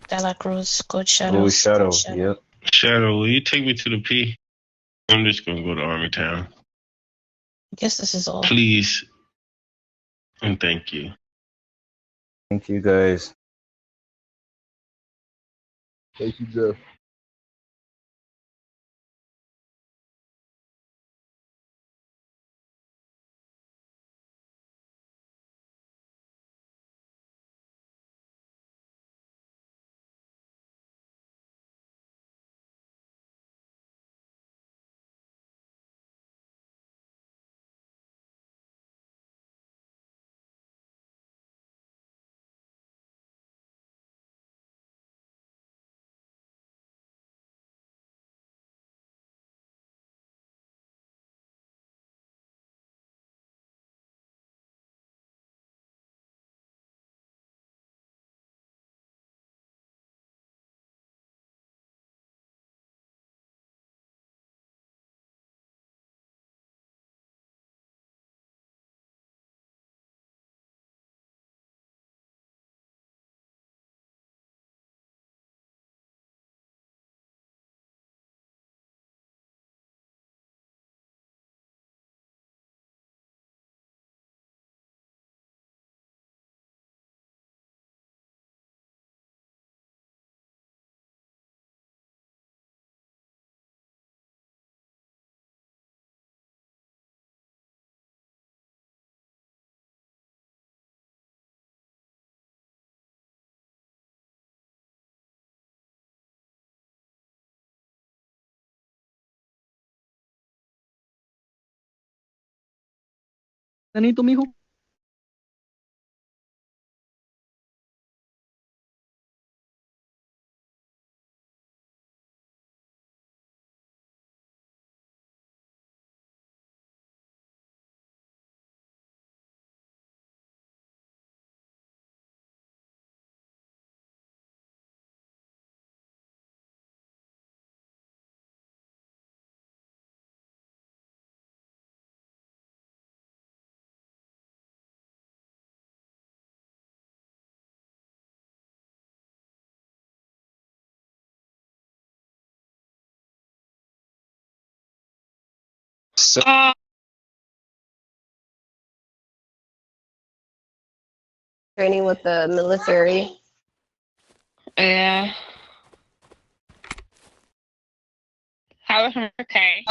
Dela Cruz, Coach Shadow. Go Shadow. Yep. Shadow, will you take me to the P? I'm just gonna go to Army Town. I guess this is all. Please. And thank you. Thank you guys. Thank you, Jeff. Ganito, mijo. Training with the military. Yeah. How was okay?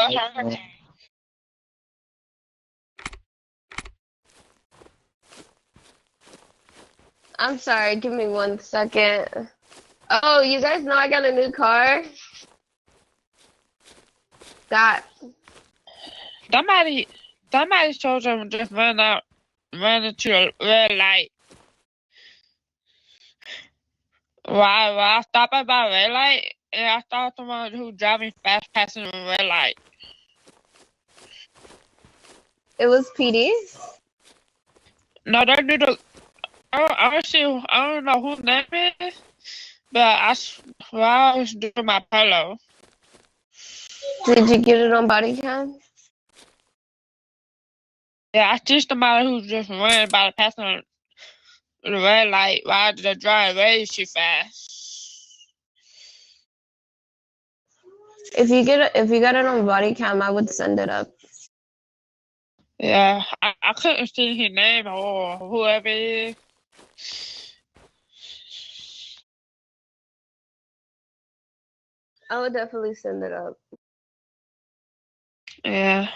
I'm sorry, give me 1 second. Oh, you guys know I got a new car? That Somebody's children just ran into a red light. While I stopped at my red light, and I saw someone who driving fast passing a red light. it was PD? No, they do the. I don't know whose name it is, but while I was doing my polo. Did you get it on body cam? Yeah, I see somebody who's just running by passing the red light while they're driving way too fast. If you got it on body cam, I would send it up. Yeah, I couldn't see his name or whoever it is. I would definitely send it up. Yeah.